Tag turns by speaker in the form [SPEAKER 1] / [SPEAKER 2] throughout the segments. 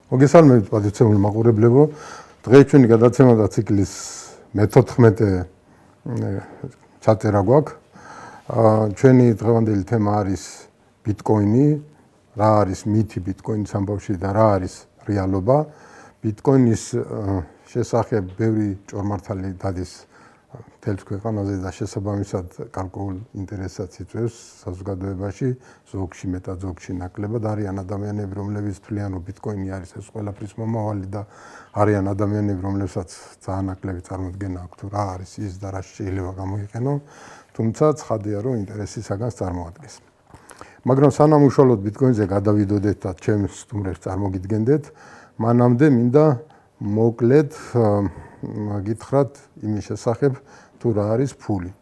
[SPEAKER 1] მოგესალმებით პატივცემული მაყურებლებო. დღეს ჩვენი გადაცემა და ციკლის მე-14 ჩაწერა გვაქვს. ჩვენი დღევანდელი თემა არის ბიტკოინი, რა არის მითი ბიტკოინის ამბავში და რა არის რეალობა. ბიტკოინის შესახებ ბევრი ჭორმართალი დადის მთელს ქვეყანაზე და შესაბამისად გარკვეულ ინტერესსაც იწვევს საზოგადოებაში, ზოგში მეტად, ზოგში ნაკლებად. არიან ადამიანები, რომლებიც თვლიან, რომ ბიტკოინი არის ეს ყველაფრის მომავალი და არიან ადამიანები, რომლებსაც ძალიან ნაკლები წარმოდგენა აქვს, თუ რა არის ის და რა შეიძლება გამოიყენონ, თუმცა ცხადია, რომ ინტერესი საგანს წარმოადგენს. მაგრამ სანამ უშუალოდ ბიტკოინზე გადავიდოდეთ და ჩემს სტუმრებს წარმოგიდგენდეთ, მანამდე მინდა მოკლედ გითხრათ იმის შესახებ, თუ რა არის ფული.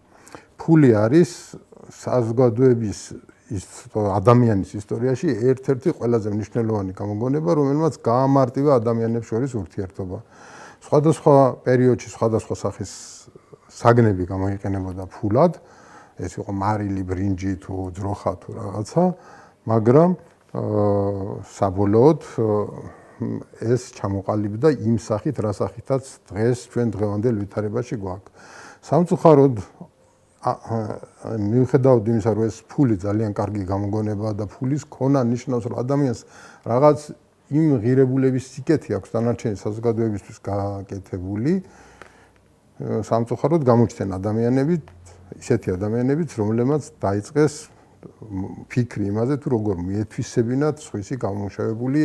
[SPEAKER 1] ფული არის საზოგადოების ადამიანის ისტორიაში ერთ-ერთი ყველაზე მნიშვნელოვანი გამოგონება, რომელმაც გაამარტივა ადამიანებს შორის ურთიერთობა. სხვადასხვა პერიოდში სხვადასხვა სახის საგნები გამოიყენებოდა ფულად, ეს იყო მარილი, ბრინჯი თუ ძროხა თუ რაღაცა, მაგრამ საბოლოოდ ეს ჩამოყალიბდა იმ სახით, რა სახითაც დღეს ჩვენ დღევანდელ ვითარებაში გვაქვს. სამწუხაროდ მიუხედავად იმისა, რომ ეს ფული ძალიან კარგი გამოგონება და ფულის ქონა ნიშნავს, რომ ადამიანს რაღაც იმ ღირებულების სიკეთე აქვს დანარჩენი საზოგადოებისთვის გაკეთებული, სამწუხაროდ გამოჩნდნენ ადამიანები, ისეთი ადამიანებიც, რომლებმაც დაიწყეს ფიქრი იმაზე, თუ როგორ მიეთვისებინათ სხვისი გამომუშავებული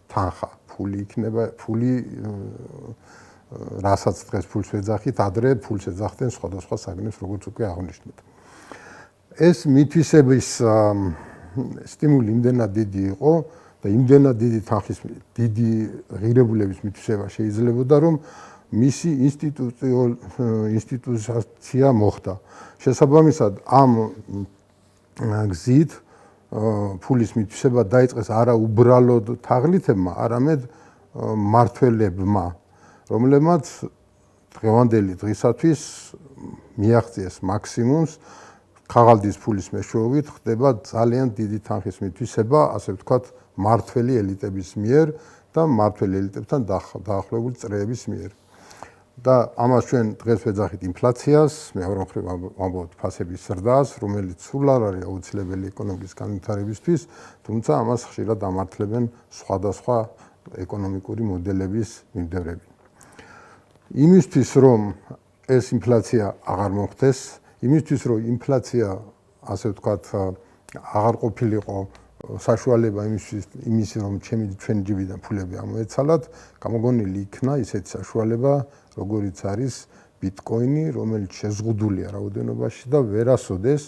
[SPEAKER 1] თანხა. ფული იქნება, ფული რასაც დღეს ფულს ვეძახით, ადრე ფულს ეძახდნენ სხვადასხვა საგნებს, როგორც უკვე აღნიშნეთ. ეს მითვისების სტიმული იმდენად დიდი იყო და იმდენად დიდი თანხის, დიდი ღირებულების მითვისება შეიძლებოდა, რომ მისი ინსტიტუცია მოხდა. შესაბამისად, ამ გზით ფულის მითვისება დაიწყეს არა უბრალოდ თაღლითებმა, არამედ მმართველებმა, რომლებმაც დღევანდელი დღისათვის მიაღწიეს მაქსიმუმს ხაღალდის ფულის მეშვეობით ხდება ძალიან დიდი თანხის მითვისება, ასე ვთქვათ, მმართველი ელიტების მიერ და მმართველ ელიტებთან დაახლოებული წრეების მიერ. და ამას ჩვენ დღეს ვეძახით ინფლაციას, მეორე მხრივ ვამბობთ ფასების ზრდას, რომელიც სულ არ არის აუცილებელი ეკონომიკის განვითარებისთვის, თუმცა ამას ხშირად ამართლებენ სხვადასხვა ეკონომიკური მოდელების მიმდევრები. იმისთვის, რომ ეს ინფლაცია აღარ მოხდეს, იმისთვის, რომ ინფლაცია, ასე ვთქვათ, აღარ ყოფილიყო საშუალება იმის, რომ ჩვენი ჯიბიდან ფულები ამოეცალათ, გამოგონილი იქნა ისეთი საშუალება, როგორიც არის ბიტკოინი, რომელიც შეზღუდულია რაოდენობაში და ვერასოდეს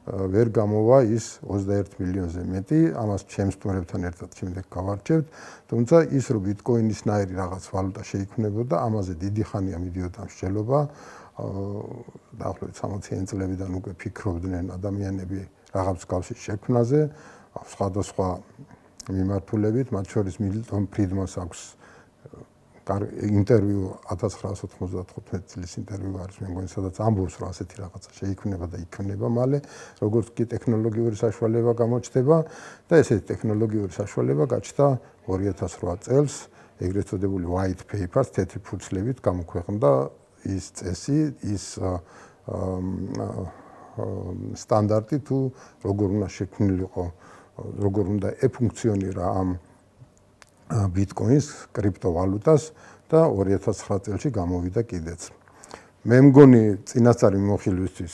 [SPEAKER 1] ვერ გამოვა ის 21 მილიონზე მეტი, ამას ჩემს სტუმრებთან ერთად შემდეგ გავარჩევთ, თუმცა ის, რომ ბიტკოინისნაირი რაღაც ვალუტა შეიქმნებოდა, ამაზე დიდი ხანია მიდიოდა მსჯელობა, დაახლოებით 60-იან წლებიდან უკვე ფიქრობდნენ ადამიანები რაღაც მსგავსის შექმნაზე, სხვადასხვა მიმართულებით, მათ შორის მილტონ ფრიდმანს აქვს ინტერვიუ 1995 წლის ინტერვიუ არის, მე მგონი, სადაც ამბობს, რომ ასეთი რაღაცა შეიქმნება და იქნება მალე, როგორც კი ტექნოლოგიური საშუალება გამოჩნდება და ესეთი ტექნოლოგიური საშუალება გაჩნდა 2008 წელს, ეგრეთ წოდებული white papers, თეთრი ფურცლებით გამოქვეყნდა ის წესი, ის სტანდარტი თუ როგორ უნდა შექმნილიყო, როგორ უნდა ეფუნქციონირა ამ ბიტკოინს, კრიპტოვალუტას და 2009 წელში გამოვიდა კიდეც. მე მგონი წინასწარი მიმოხილვისთვის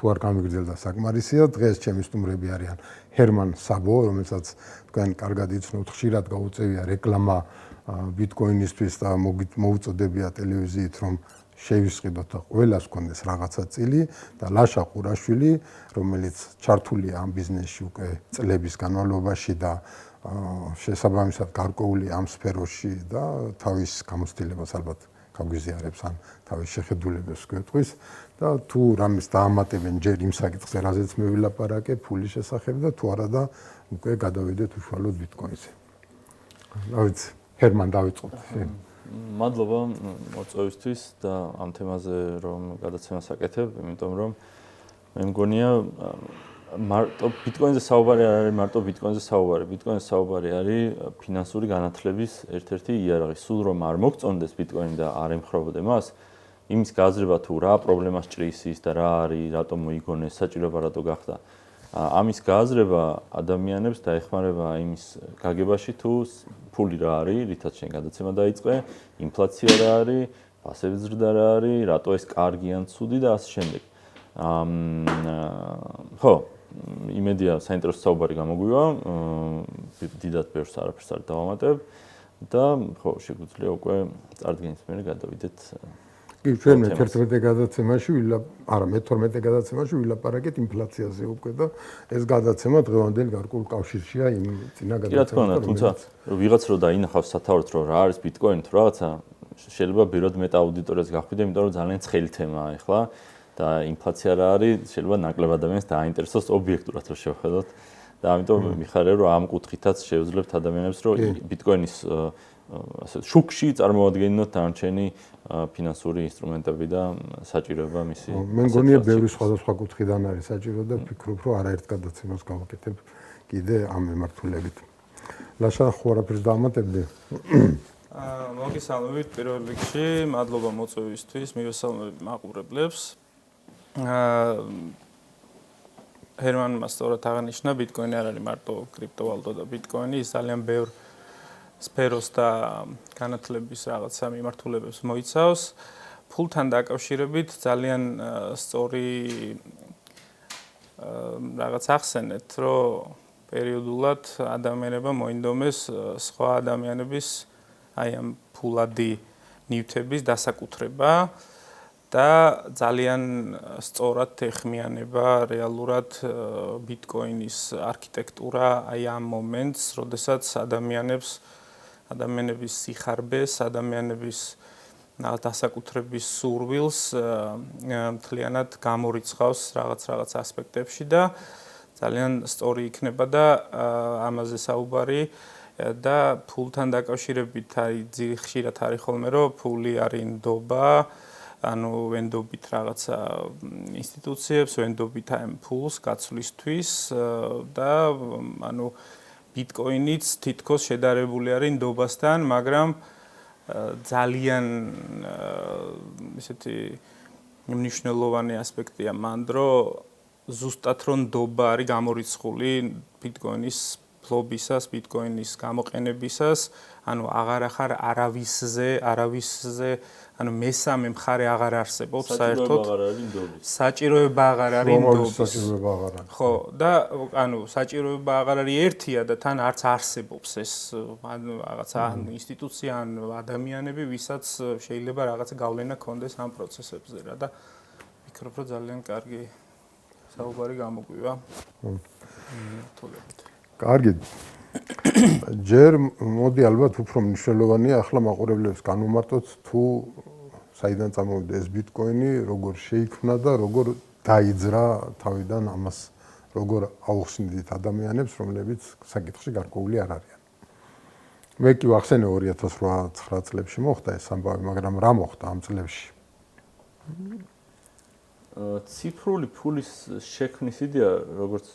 [SPEAKER 1] თუ არ გამიგრძელდა საკმარისია, დღეს ჩემი სტუმრები არიან ჰერმან საბო, რომელსაც თქვენ კარგად იცნობთ, ხშირად გაუწევია რეკლამა ბიტკოინისთვის და მოუწოდებია ტელევიზიით, რომ შევისყიდოთ და ყველას გქონდეს რაღაცა წილი და ლაშა ყურაშვილი, რომელიც ჩართულია ამ ბიზნესში უკვე წლების განმავლობაში და შესაბამისად გარკვეული ამ სფეროში და თავის გამოცდილებას ალბათ გაგვიზიარებს ან თავის შეხედულებას გვეტყვის და თუ რამის დაამატებენ ჯერ იმ საკითხზე, რაზეც მე ვილაპარაკე, ფულის შესახებ და თუ არა და უკვე გადავიდეთ უშუალოდ ბიტკოინზე. რა ვიცი, ჰერმან დავიწყოთ.
[SPEAKER 2] მადლობა მოწვევისთვის და ამ თემაზე რომ გადაცემას აკეთებ, იმიტომ რომ მე მგონია მარტო ბიტკოინზე საუბარი არ არის მარტო ბიტკოინზე საუბარი. ბიტკოინზე საუბარი არის ფინანსური განათლების ერთ-ერთი იარაღი. სულ რომ არ მოგწონდეს ბიტკოინი და არ ემხრობოდე მას, იმის გაზრება თუ რა პრობლემას ჭრის ის და რა არის, რატომ მოიგონეს, საჭიროება რატო გახდა. ამის გაზრება ადამიანებს დაეხმარება იმის გაგებაში თუ ფული რა არის, რითაც შენ გადაცემა დაიწყე, ინფლაცია რა არის, ფასების ზრდა რა არის, რატო ეს კარგი ან ცუდი და ასე შემდეგ. ხო, იმედია საინტერესო საუბარი გამოგვივა, დიდად ბევრს არაფერს არ დავამატებ და ხო, შეგვიძლია უკვე წარდგენის მერე გადავიდეთ.
[SPEAKER 1] კი, ჩვენ მე-11 გადაცემაში არა მე-12 გადაცემაში ვილაპარაკეთ ინფლაციაზე უკვე და ეს გადაცემა დღევანდელი გარკვეულ კავშირშია იმ წინა
[SPEAKER 2] გადაცემასთან. კი, რა თქმა უნდა, თუმცა ვიღაც რო დაინახავს სათავად რომ რა არის ბიტკოინი თუ რაღაცა, შეიძლება ბიროდ მეტ აუდიტორიას გახვიდე, იმიტომ რომ ძალიან ცხელი თემაა ახლა და ინფლაცია რა არის, შეიძლება ნაკლებ ადამიანს დააინტერესოს ობიექტურად რო შევხედოთ და ამიტომ მიხარია რომ ამ კუთხითაც შევძლებთ ადამიანებს რომ ბიტკოინის ასე შუქში წარმოადგენინოთ დანარჩენი ფინანსური ინსტრუმენტები და საჭიროება მისი.
[SPEAKER 1] მე მგონია ბევრი სხვადასხვა კუთხიდან არის საჭირო და ვფიქრობ რომ არაერთ გადაცემას გავაკეთებ კიდე ამ მიმართულებით. ლაშა ხო არაფერს დაამატებდი?
[SPEAKER 3] მოგესალმებით პირველ რიგში, მადლობა მოწვევისთვის, მივესალმებით მაყურებლებს. ჰერმანმა სწორად აღნიშნა, ბიტკოინი არ არის მარტო კრიპტოვალუტა და ბიტკოინი ის ძალიან ბევრ სფეროს და განათლების რაღაცა მიმართულებებს მოიცავს. ფულთან დაკავშირებით ძალიან სწორი რაღაც ახსენეთ, რომ პერიოდულად ადამიანებმა მოინდომეს სხვა ადამიანების აი ამ ფულადი ნივთების დასაკუთრება და ძალიან სწორად ეხმიანება რეალურად ბიტკოინის არქიტექტურა აი ამ მომენტს, როდესაც ადამიანების სიხარბეს, ადამიანების დასაკუთრების სურვილს მთლიანად გამორიცხავს რაღაც ასპექტებში და ძალიან სწორი იქნება და ამაზე საუბარი და ფულთან დაკავშირებით აი ხშირად არის ხოლმე რომ ფული არის ნდობა, ანუ ვენდობით რაღაცა ინსტიტუციებს, ვენდობით ამ ფულს გაცვლისთვის და ანუ ბიტკოინიც თითქოს შედარებული არის ნდობასთან, მაგრამ ძალიან ესეთი მნიშვნელოვანი ასპექტია მან, რომ ზუსტად რომ ნდობა არის გამორიცხული ბიტკოინის ფლობისას, ბიტკოინის გამოყენებისას, ანუ აღარ ახარ არავისზე, ანუ მესამე მხარე აღარ არსებობს საერთოდ. საჭიროება აღარ არის ნდობის. ხო, და ანუ საჭიროება აღარ არის ერთია და თან არც არსებობს ეს რაღაცა ინსტიტუცია ან ადამიანები, ვისაც შეიძლება რაღაცა გავლენა ქონდეს ამ პროცესებზე რა და ვფიქრობ, რომ ძალიან კარგი საუბარი გამოგვივა.
[SPEAKER 1] კარგი. ჯერ მოდი ალბათ უფრო მნიშვნელოვანია ახლა მაყურებლებს განვმარტოთ თუ საიდან წამოვიდა ეს ბიტკოინი, როგორ შეიქმნა და როგორ დაიძრა თავიდან ამას, როგორ აუხსნიდით ადამიანებს, რომლებიც საკითხში გარკვეული არ არიან. მე კი ვახსენე 2008-9 წლებში მოხდა ეს ამბავი, მაგრამ რა მოხდა ამ წლებში?
[SPEAKER 2] ციფრული ფულის შექმნის იდეა, როგორც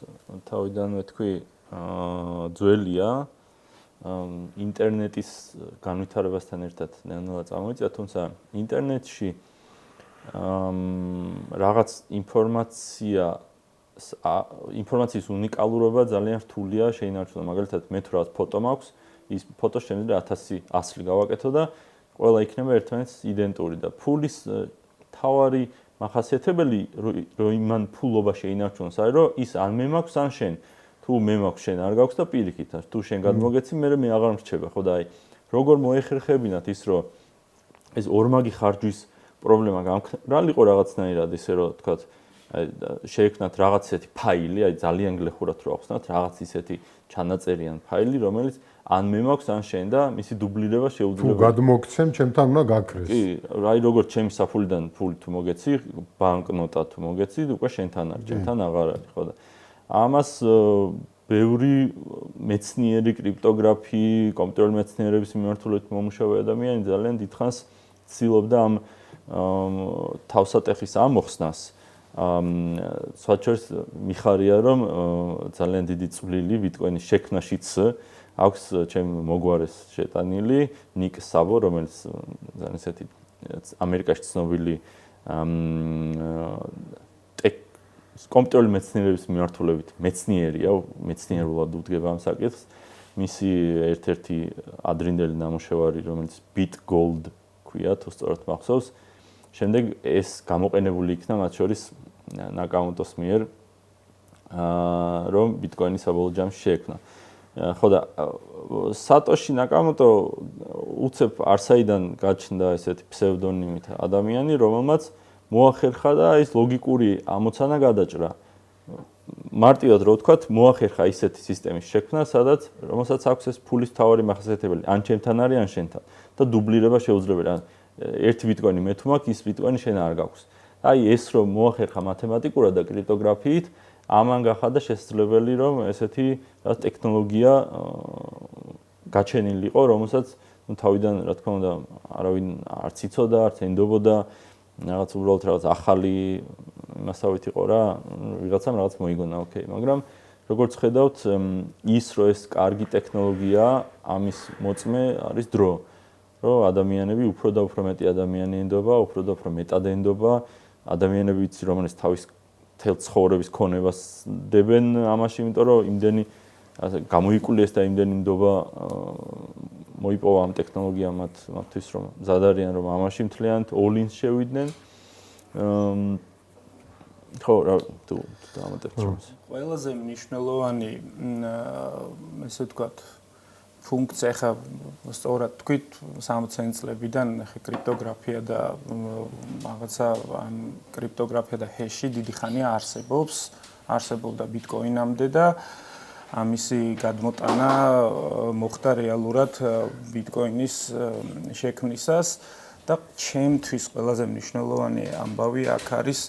[SPEAKER 2] თავიდანვე თქვი, ძველია, ინტერნეტის განვითარებასთან ერთად ნელ-ნელა წამოიწია, თუმცა ინტერნეტში რაღაც ინფორმაციის უნიკალურობა ძალიან რთულია შეინარჩუნო. მაგალითად, მე თუ რაღაც ფოტო მაქვს, ის ფოტო შემიძლია 1000 ასლი გავაკეთო და ყველა იქნება ერთმანეთს იდენტური და ფულის თავარი მახასიათებელი რომ იმან ფულობა შეინარჩუნოს, არის რომ ის ან მე მაქვს, ან შენ. თუ მე მაქვს, შენ არ გაქვს და პირიქით, თუ შენ გადმოგეცი, მე აღარ მრჩება, ხო და აი როგორ მოეხერხებინათ ის რომ ეს ორმაგი ხარჯვის პრობლემა გამქრალიყო რაღაცნაირად ისე რომ თქვათ აი შეექმნათ რაღაც ისეთი ფაილი, აი ძალიან გლეხურად რო ახსნათ რაღაც ისეთი ჩანაწერიან ფაილი, რომელიც ან მე მაქვს, ან შენ და მისი დუბლირება შეუძლებელია.
[SPEAKER 1] თუ გადმოგცემ, ჩემთან უნდა გაქრეს.
[SPEAKER 2] კი, აი როგორც ჩემი საფულიდან ფული თუ მოგეცი, ბანკნოტა თუ მოგეცი, უკვე შენთან არის, ჩემთან აღარ არის, ხო და ამას ბევრი მეცნიერი, კრიპტოგრაფი, კომპიუტერული მეცნიერების მიმართულებით მომუშავე ადამიანი ძალიან დიდხანს ცდილობდა ამ თავსატეხის ამოხსნას სხვაჩვენს მიხარია რომ ძალიან დიდი წვლილი ბიტკოინის შექმნაშიც აქვს ჩემ მოგვარეს შეტანილი ნიკ საბო, რომელიც ძალიან ისეთი ამერიკაში ცნობილი კომპიუტერული მეცნიერების მიმართულებით მეცნიერია, მეცნიერულად უდგება ამ საკითხს. მისი ერთ-ერთი ადრინდელი ნამუშევარი, რომელიც BitGold ქვია, თუ სწორად მახსოვს. შემდეგ ეს გამოყენებული იქნა მათ შორის ნაკამოტოს მიერ, რომ ბიტკოინი საბოლოო ჯამში შეექმნა. ხო და სატოში ნაკამოტო უცებ არსაიდან გაჩნდა ესეთი ფსევდონიმით ადამიანი, რომელმაც მოახერხა და ის ლოგიკური ამოცანა გადაჭრა. მარტივად რო ვთქვათ, მოახერხა ისეთი სისტემის შექმნა, რომელსაც აქვს ეს ფულის თავარი მახასიათებელი, ან ჩემთან არის, ან შენთან და დუბლირება შეუძლებელია. ერთი ბიტკოინი მე თუ მაქვს, ის ბიტკოინი შენ არ გაქვს. აი ეს რომ მოახერხა მათემატიკურად და კრიპტოგრაფიით, ამან გახადა შესაძლებელი რომ ესეთი ტექნოლოგია გაჩენილიყო, რომელსაც თავიდან რა თქმა უნდა არავინ არც იცოდა, არც ენდობოდა, რაღაც უბრალოდ რაღაც ახალი მასავით იყო რა, ვიღაცამ რაღაც მოიგონა, ოკეი, მაგრამ როგორც ხედავთ, ის რომ ეს კარგი ტექნოლოგია, ამის მოწმე არის დრო. რომ ადამიანები უფრო და უფრო მეტი ადამიანი ენდობა, უფრო და უფრო მეტად ენდობა, ადამიანები ვიცი, რომელიც თავის თელ ცხოვრების ქონებას დებენ ამაში, იმიტომ რომ იმდენი გამოიკულიეს და იმდენი ნდობა მოიპოვა ამ ტექნოლოგიამ მათთვის, რომ მზად არიან, რომ ამაში მთლიანად all-in შევიდნენ. ხო, რა თუ დამატებთ რომელს.
[SPEAKER 3] ყველაზე მნიშვნელოვანი ესე ვთქვათ ფუნქცია ხა სწორად თქვით 60 წლებიდან ხა კრიპტოგრაფია და რაღაცა ამ კრიპტოგრაფია და ჰეში დიდი ხანია არსებობდა ბიტკოინამდე და ამისი გადმოტანა მოხდა რეალურად ბიტკოინის შექმნისას და ჩემთვის ყველაზე მნიშვნელოვანი ამბავი აქ არის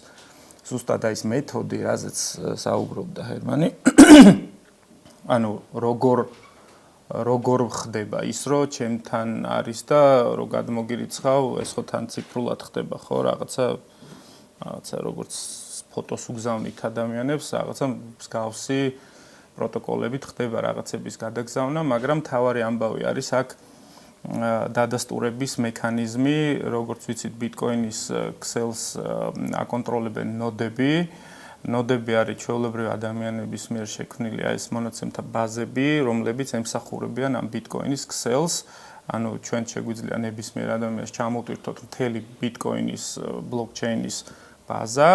[SPEAKER 3] ზუსტად ის მეთოდი, რაზეც საუბრობდა ჰერმანი. ანუ როგორ ხდება ის, რომ ჩემთან არის და რომ გადმოგირიცხავ, ეს ხო თან ციფრულად ხდება, ხო, რაღაცა როგორც ფოტოს უგზავნით ადამიანებს, რაღაცა მსგავსი პროტოკოლებით ხდება რაღაცების გადაგზავნა, მაგრამ თავარი ამბავი არის აქ დადასტურების მექანიზმი, როგორც ვიცით, ბიტკოინის ქსელს აკონტროლებენ ნოდები. ნოდები არის ჩვეულებრივი ადამიანების მიერ შექმნილი ეს მონაცემთა ბაზები, რომლებიც ემსახურებიან ამ ბიტკოინის ქსელს. ანუ ჩვენ შეგვიძლია ნებისმიერ ადამიანს ჩამოვტვირთოთ მთელი ბიტკოინის ბლოკჩეინის ბაზა,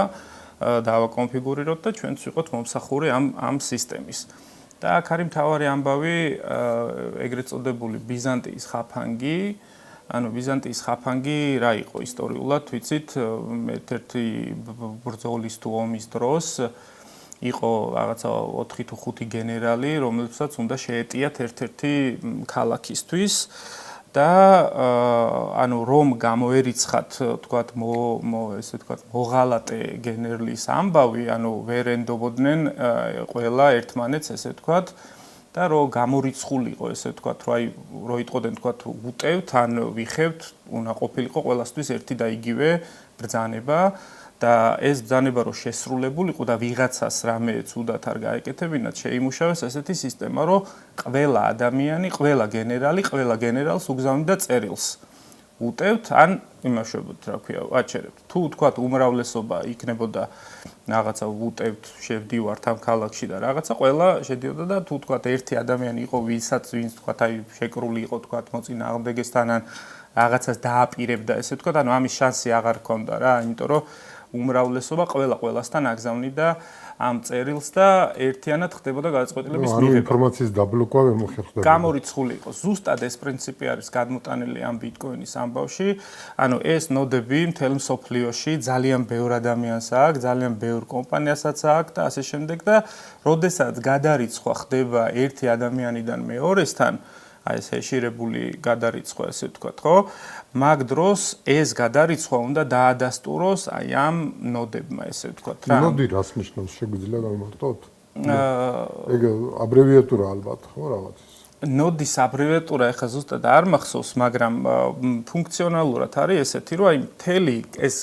[SPEAKER 3] დავაკონფიგურიროთ და ჩვენც ვიყოთ მომსახური ამ სისტემის. და აქ არის მთავარი ამბავი ეგრეთ წოდებული ბიზანტიის ხაფანგი. ანუ ბიზანტიის ხაფანგი რა იყო ისტორიულად, ვიცით, ერთ-ერთი ბრძოლის თუ ომის დროს იყო რაღაცა 4 თუ 5 გენერალი, რომლებსაც უნდა შეეტიათ ერთ-ერთი ქალაქისთვის და ანუ რომ გამოერიცხათ, თქვათ, ესე თქვათ, მოღალატე გენერლის ამბავი, ანუ ვერ ენდობოდნენ ყველა ერთმანეთს, ესე თქვათ, და რომ გამორიცხულიყო, ესე თქვათ, რო იტყოდნენ, თქვათ, უტევთ ან ვიხევთ, უნდა ყოფილიყო ყველასთვის ერთი და იგივე ბრძანება და ეს ბრძანება რო შესრულებულიყო და ვიღაცას რამე ცუდად არ გაეკეთებინათ, შეიმუშავეს ესეთი სისტემა, რომ ყველა ადამიანი, ყველა გენერალს უგზავნიდა წერილს. უტევთ ან იმაშობთ, რა ქვია, აჩერებთ. თუ თქვათ უმრავლესობა იქნებოდა რაღაცა უტევთ, შევდივართ ამ ქალაქში და რაღაცა ყველა შედიოდა და თუ თქვათ ერთი ადამიანი იყო, ვინც თქვათ აი შეკრული იყო, თქვათ მოწინააღმდეგესთან ან რაღაცას დააპირებდა, ესე თქვათ, ანუ ამის შანსი აღარ ჰქონდა რა, იმიტომ რომ უმრავლესობა ყველასთან აგზავნიდა ამ წერილს და ერთიანად ხდებოდა გადაწყვეტილების მიღება.
[SPEAKER 1] ანუ ინფორმაციის დაბლოკვა ვერ მოხერხდა.
[SPEAKER 3] გამორიცხული იყო. ზუსტად ეს პრინციპი არის გადმოტანილი ამ ბიტკოინის ამბავში. ანუ ეს ნოდები მთელ მსოფლიოში ძალიან ბევრ ადამიანს აქვს, ძალიან ბევრ კომპანიასაც აქვს და ასე შემდეგ და როდესაც გადარიცხვა ხდება ერთი ადამიანიდან მეორესთან, აი ეს ეშირებული გადარიცხვა, ესე ვთქვათ, ხო? მაგ დროს ეს გადარიცხვა უნდა დაადასტუროს აი ამ ნოდებმა, ესე ვთქვათ რა.
[SPEAKER 1] ნოდი რას ნიშნავს, შეგვიძლია გავიმართოთ? ეგ აბრევიატურა ალბათ, ხო, რაღაც.
[SPEAKER 3] ნოდის აბრევიატურა ეხლა ზუსტად არ მახსოვს, მაგრამ ფუნქციონალურად არის ესეთი, რომ აი მთელი ეს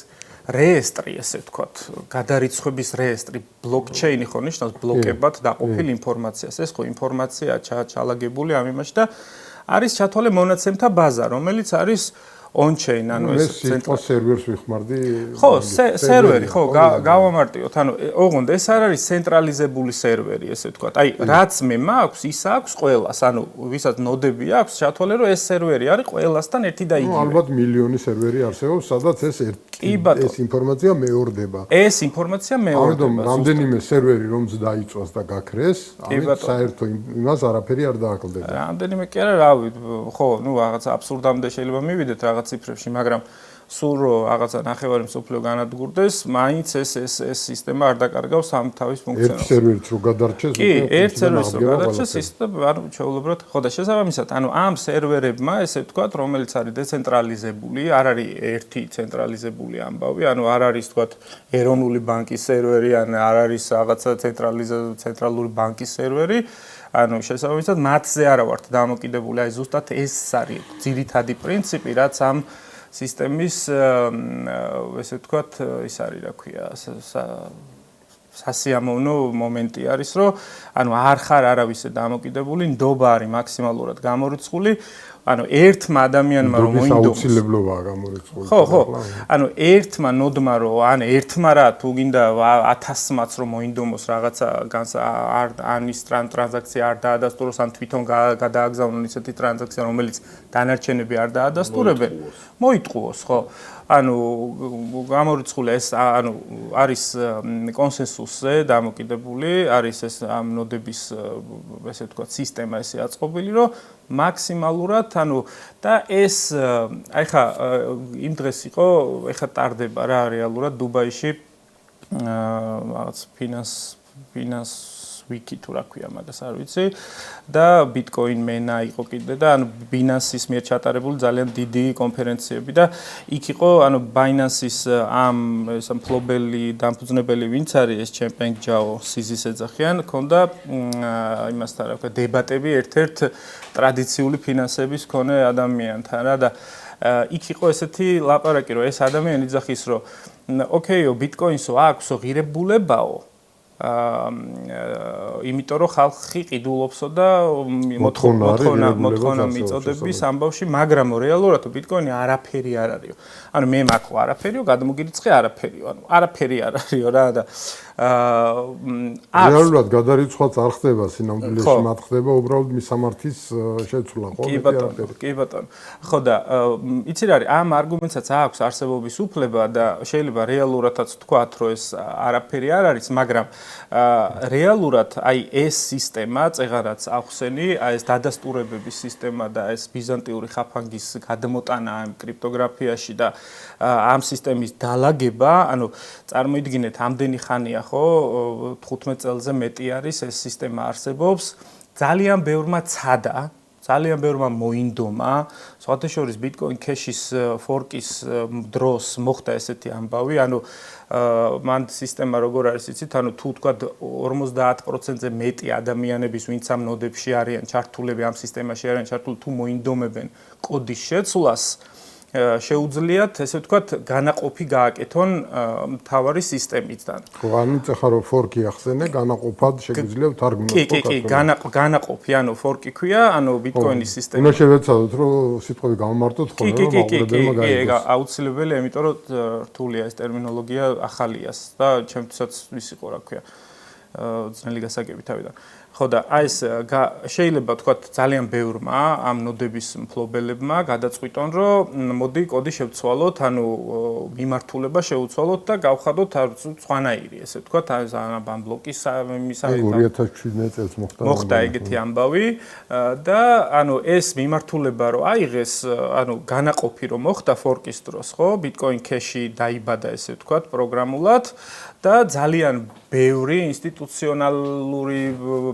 [SPEAKER 3] რეესტრი, ესე ვთქვათ, გადარიცხვების რეესტრი, ბლოკჩეინი ხო ნიშნავს ბლოკებად დაყოფილ ინფორმაციას. ეს ხო ინფორმაცია ჩალაგებული ამ იმაში და არის ჩათვალე მონაცემთა ბაზა, რომელიც არის on-chain, ანუ
[SPEAKER 1] ეს სერვერს ვიხმარდი.
[SPEAKER 3] ხო, სერვერი, ხო, გავამარტივოთ. ანუ ოღონდ ეს არ არის ცენტრალიზებული სერვერი, ესე ვთქვათ. აი, რაც მე მაქვს, ის აქვს ყველას. ანუ ვისაც ნოდები აქვს, ჩათვალე რომ ეს სერვერი არის ყველასთან ერთი და იგივე.
[SPEAKER 1] ალბათ მილიონი სერვერი არსებობს, სადაც ეს ინფორმაცია მეორდება.
[SPEAKER 3] ეს ინფორმაცია მეორდება.
[SPEAKER 1] ამიტომ რამდენიმე სერვერი რომც დაიწვას და გაქრეს, ამით საერთო იმას არაფერი არ დააკლდება.
[SPEAKER 3] რამდენიმე კი არა, რავი, ხო, ნუ რაღაც აბსურდამდე შეიძლება მივიდეთ რაღაც ციფრებში, მაგრამ სულ რაღაცა ნახევარი მსოფლიო განადგურდეს, მაინც ეს სისტემა არ დაკარგავს ამ თავის ფუნქციონალს.
[SPEAKER 1] ერთ სერვერიც რო გადარჩეს,
[SPEAKER 3] კი, ერთ სერვერს რო გადარჩეს, სისტემა არ ჩაულებრად, ხო და შესაბამისად, ანუ ამ სერვერებმა, ესე ვთქვათ, რომელიც არის დეცენტრალიზებული, არ არის ერთი ცენტრალიზებული ამბავი, ანუ არ არის ვთქვათ ეროვნული ბანკის სერვერი, ან არ არის რაღაცა ცენტრალური ბანკის სერვერი. ანუ შესაბამისად მათზე არა ვართ დამოკიდებული, აი ზუსტად ეს არის ძირითადი პრინციპი, რაც ამ სისტემის ესე ვთქვათ, ის არის, რა ქვია, სასიამოვნო მომენტი არის, რომ ანუ არ ხარ არავისზე დამოკიდებული, ნდობა არის მაქსიმალურად გამორიცხული, ანუ ერთმა ადამიანმა რომ მოინდომოს
[SPEAKER 1] აუცილებლობაა გამორიცხული.
[SPEAKER 3] ხო. ანუ ერთმა ნოდმა რომ ან ერთმა რა თუ გინდა 1000-მაც რომ მოინდომოს რაღაცა ან ის ტრანზაქცია არ დაადასტუროს, ან თვითონ გადააგზავნონ ისეთი ტრანზაქცია, რომელიც დანარჩენები არ დაადასტურებენ, მოიტყუოს, ხო? ანუ გამორიცხული ეს ანუ არის კონსენსუსზე დამოკიდებული, არის ეს ამ ნოდების ესე ვთქვათ სისტემა ესე აწყობილი, რომ მაქსიმალურად ანუ და ეს აი ხა იმ დღეს იყო, ეხა ტარდება რა რეალურად დუბაიში რაღაც ფინანს wiki თუ რა ქვია მაგას არ ვიცი და bitcoin mena იყო კიდე და ანუ Binance-ის მიერ ჩატარებული ძალიან დიდი კონფერენციები და იქ იყო ანუ Binance-ის ამ მფლობელი დამფუძნებელი ვინც არის ეს Changpeng Zhao სიზის ეძახიან ქონდა იმასთან რა ქვია დებატები ერთ-ერთ ტრადიციული ფინანსების მქონე ადამიანთან რა და იქ იყო ესეთი ლაპარაკი რომ ეს ადამიანი იძახის რომ ოკეიო bitcoin-სო აქვსო ღირებულებაო იმიტომ რომ ხალხი ყიდულობსო და მოთხოვნა მიწოდების ამბავში, მაგრამ რეალურად bitcoin-ი არაფერი არ არისო. ანუ მე მაქვს არაფერიო, გადმოგირიცხე არაფერიო. ანუ არაფერი არ არისო რა და
[SPEAKER 1] რეალურად გადარიცხვაც არ ხდება სინამდვილეში, მათ ხდება უბრალოდ მისამართის შეცვლა ხოლმე.
[SPEAKER 3] კი ბატონო. ხო და იცი რა არის, ამ არგუმენტსაც აქვს არსებობის უფლება და შეიძლება რეალურადაც თქვათ, რომ ეს არაფერი არ არის, მაგრამ რეალურად აი ეს სისტემა, წეღარაც ახსენი, აი ეს დადასტურებების სისტემა და ეს ბიზანტიური ხაფანგის გადმოტანა ამ კრიპტოგრაფიაში და ამ სისტემის დალაგება, ანუ წარმოიდგინეთ, ამდენი ხანია ხო, 15 წელზე მეტი არის ეს სისტემა არსებობს, ძალიან ბევრმა ცადა, ძალიან ბევრმა მოინდომა, სხვათა შორის Bitcoin Cash-ის fork-ის დროს მოხდა ესეთი ამბავი, ანუ მან სისტემა როგორ არის იცით, ანუ თუ თქვა 50%-ზე მეტი ადამიანების ვინც ამ ნოდებში არიან ჩართულები ამ სისტემაში არიან ჩართული თუ მოინდომებენ კოდის შეცვლას შეუძლიათ ესე ვთქვათ განაყოფი გააკეთონ მთავარი სისტემიდან.
[SPEAKER 1] ხო, ანუ ეხლა რომ fork-ი ახსენე, განაყოფად შეგვიძლია ვთარგმნოთ.
[SPEAKER 3] კი, განაყოფი, ანუ fork-ი ქვია, ანუ Bitcoin-ის სისტემა.
[SPEAKER 1] უნდა შევეცადოთ, რომ სიტყვები გამომართოთ ხოლმე, რომ მაყურებელმა გაიგოს.
[SPEAKER 3] კი, აუცილებელი, იმიტომ რომ რთულია ეს ტერმინოლოგია ახალიას და ჩემთვისაც ვის იყო, რა ქვია, ძნელი გასაგები თავიდან. ხო და აი ეს შეიძლება ვთქვათ ძალიან ბევრმა ამ ნოდების მფლობელებმა გადაწყვიტონ რომ მოდი კოდი შევცვალოთ, ანუ მიმართულება შევცვალოთ და გავხადოთ სხვანაირი, ესე ვთქვათ, ამ ბლოკის მისაღებად
[SPEAKER 1] 2017 წელს
[SPEAKER 3] მოხდა ეგეთი ამბავი და ანუ ეს მიმართულება რომ აიღეს, ანუ განაყოფი რომ მოხდა fork-ის დროს, ხო, Bitcoin Cash-ი დაიბადა, ესე ვთქვათ, პროგრამულად და ძალიან ბევრი ინსტიტუციონალური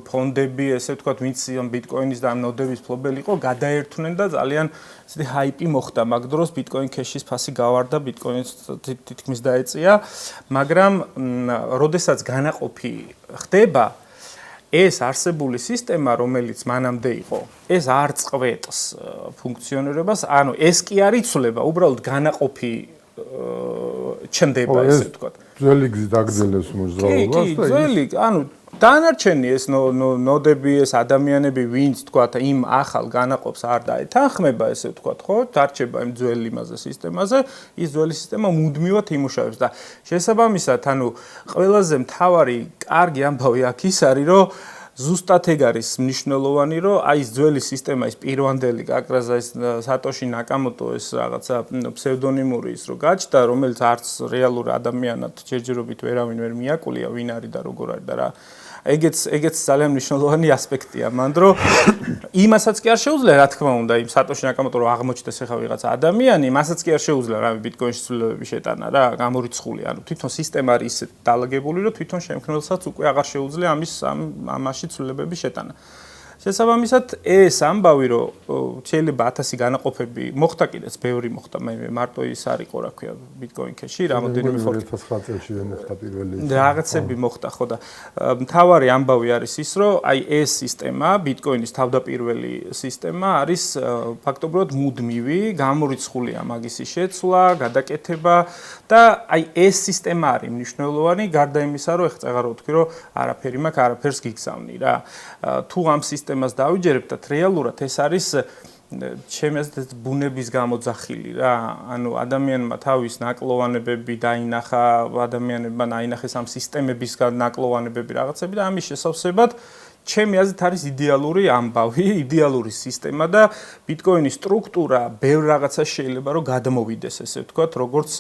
[SPEAKER 3] ფონდები, ესე ვთქვათ, ვინც Bitcoin-ის და ამ ნოდების მფლობელი იყო, გადაერთვნენ და ძალიან ესეთი ჰაიპი მოხდა. მაგ დროს Bitcoin Cash-ის ფასი გავარდა, Bitcoin-ს თითქმის დაეწია, მაგრამ როდესაც განაყოფი ხდება, ეს არსებული სისტემა, რომელიც მანამდე იყო, ეს არ წყვეტს ფუნქციონირებას, ანუ ეს კი არ იცვლება, უბრალოდ განაყოფი ჩნდება ესე ვთქვათ.
[SPEAKER 1] ძველი გზით აგრძელებს მოძრაობას
[SPEAKER 3] და ძველი, ანუ დანარჩენი ეს ნოდები, ეს ადამიანები, ვინც ვთქვათ, იმ ახალ განაყოფს არ დაეთანხმება, ესე ვთქვათ, ხო? დარჩება იმ ძველ იმაზე სისტემაზე, ის ძველი სისტემა მუდმივად იმუშავებს და შესაბამისად, ანუ ყველაზე მთავარი კარგი ამბავი აქ ის არის, რომ ზუსტად ეგ არის მნიშვნელოვანი, რომ აი ეს ძველი სისტემა, ის პირვანდელი კაკრაზა, ეს სატოში ნაკამოტო, ეს რაღაცა ფსევდონიმური ის რო გაჩნდა, რომელიც არც რეალურ ადამიანად ჯერჯერობით ვერავინ ვერ მიაკვლია, ვინ არის და როგორ არის და რა. ეგეც ძალიან მნიშვნელოვანი ასპექტია, მანდ რომ იმასაც კი არ შეუძლია, რა თქმა უნდა, იმ სატოში ნაკამოტო რო აღმოჩნდეს ახლა ვიღაცა ადამიანი, მასაც კი არ შეუძლია რა ბიტკოინის ცვლილებები შეტანა რა, გამორიცხული, ანუ თვითონ სისტემა არის ისე დალაგებული, რომ თვითონ შემქმნელსაც უკვე აღარ შეუძლია ამაში ცვლილებები შეტანა. შესაბამისად, ეს ამბავი, რომ შეიძლება 1000 განაყოფები მოხდა კიდეც, ბევრი მოხდა, მარტო ის არ იყო, რა ქვია, Bitcoin Cash-ი, რამოდენიმე
[SPEAKER 1] 2009 წელს მოხდა პირველი.
[SPEAKER 3] რაღაცები მოხდა, ხო და მთავარი ამბავი არის ის, რომ აი ეს სისტემა, Bitcoin-ის თავდაპირველი სისტემა არის ფაქტობრივად მუდმივი, გამორიცხულია მაგისი შეცვლა, გადაკეთება და აი ეს სისტემა არის მნიშვნელოვანი, გარდა იმისა, რომ ეხლა წეღარო ვთქვი, რომ არაფერი მაქვს, არაფერს გიგზავნი რა. თუ ამ სისტემას დავიჯერებდათ, რეალურად ეს არის ჩემი აზრით ბუნების გამოძახილი რა. ანუ ადამიანმა თავის ნაკლოვანებები დაინახა, ადამიანებმა აინახეს ამ სისტემების ნაკლოვანებები რაღაცები და ამის შესავსებად ჩემი აზრით არის იდეალური ამბავი, იდეალური სისტემა და Bitcoin-ის სტრუქტურა ბევრ რაღაცას შეიძლება რომ გადმოვიდეს, ესე ვთქვათ, როგორც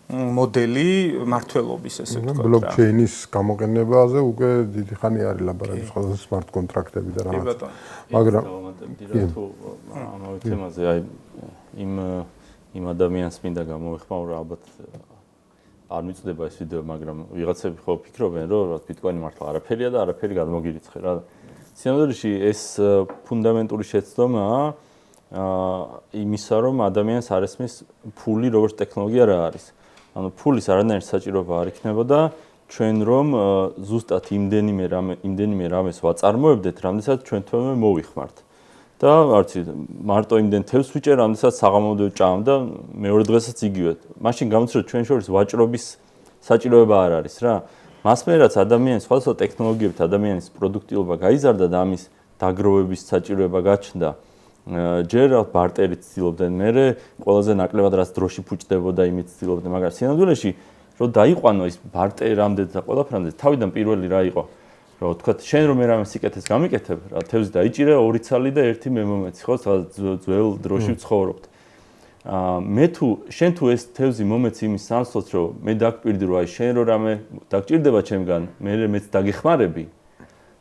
[SPEAKER 3] მოდელი მართლობის, ესე ვთქვათ.
[SPEAKER 1] ბლოკჩეინის გამოყენებაზე უკვე დიდი ხანი არის ლაბორატორიის ხოლმე smart კონტრაქტები და რაღაც. მაგრამ
[SPEAKER 2] თუ ამავე თემაზე აი იმ ადამიანს მინდა გამოვიხმაო, რა ალბათ არ მიწდება ეს ვიდეო, მაგრამ ვიღაცები ხო ფიქრობენ, რომ Bitcoin მართლა არაფერია და არაფერი გადმოგირიცხე რა. სინამდვილეში ეს ფუნდამენტური შეცდომაა იმისა, რომ ადამიანს არ ესმის ფული როგორც ტექნოლოგია რა არის. ანუ ფულის არანაირი საჭიროება არ იქნებოდა ჩვენ რომ ზუსტად იმდენიმე რამეს ვაწარმოებდეთ, რამდენსაც ჩვენ თვითონვე მოვიხმართ. და არც მარტო იმდენ თევზს ვიჭერ, რამდენსაც საღამომდე ვჭამ და მეორე დღესაც იგივე. მაშინ გამოჩნდა ჩვენ შორის ვაჭრობის საჭიროება არ არის რა. მასმე რაც ადამიანის სხვადასხვა ტექნოლოგიებით ადამიანის პროდუქტიულობა გაიზარდა და ამის დაგროვების საჭიროება გაჩნდა. ჯერ ბარტერით ცდილობდნენ, მერე ყველაზე ნაკლებად რაც დროში ფუჭდებოდა, იმით ცდილობდნენ, მაგრამ სინამდვილეში რომ დაიყვანო ის ბარტერამდე და ყველაფერამდე, თავიდან პირველი რა იყო? რომ თქვათ, შენ რომ მე რამე სიკეთეს გამიკეთებ, რა თევზი დაიჭირე 2 ცალი და 1 მე მომეცი, ხო, ძველ დროში ვცხოვრობთ. შენ თუ ეს თევზი მომეცი იმის სამსვლელს, რომ მე დაგპირდი, რომ აი შენ რო რამე დაგჭირდება ჩემგან, მე მეც დაგეხმარები.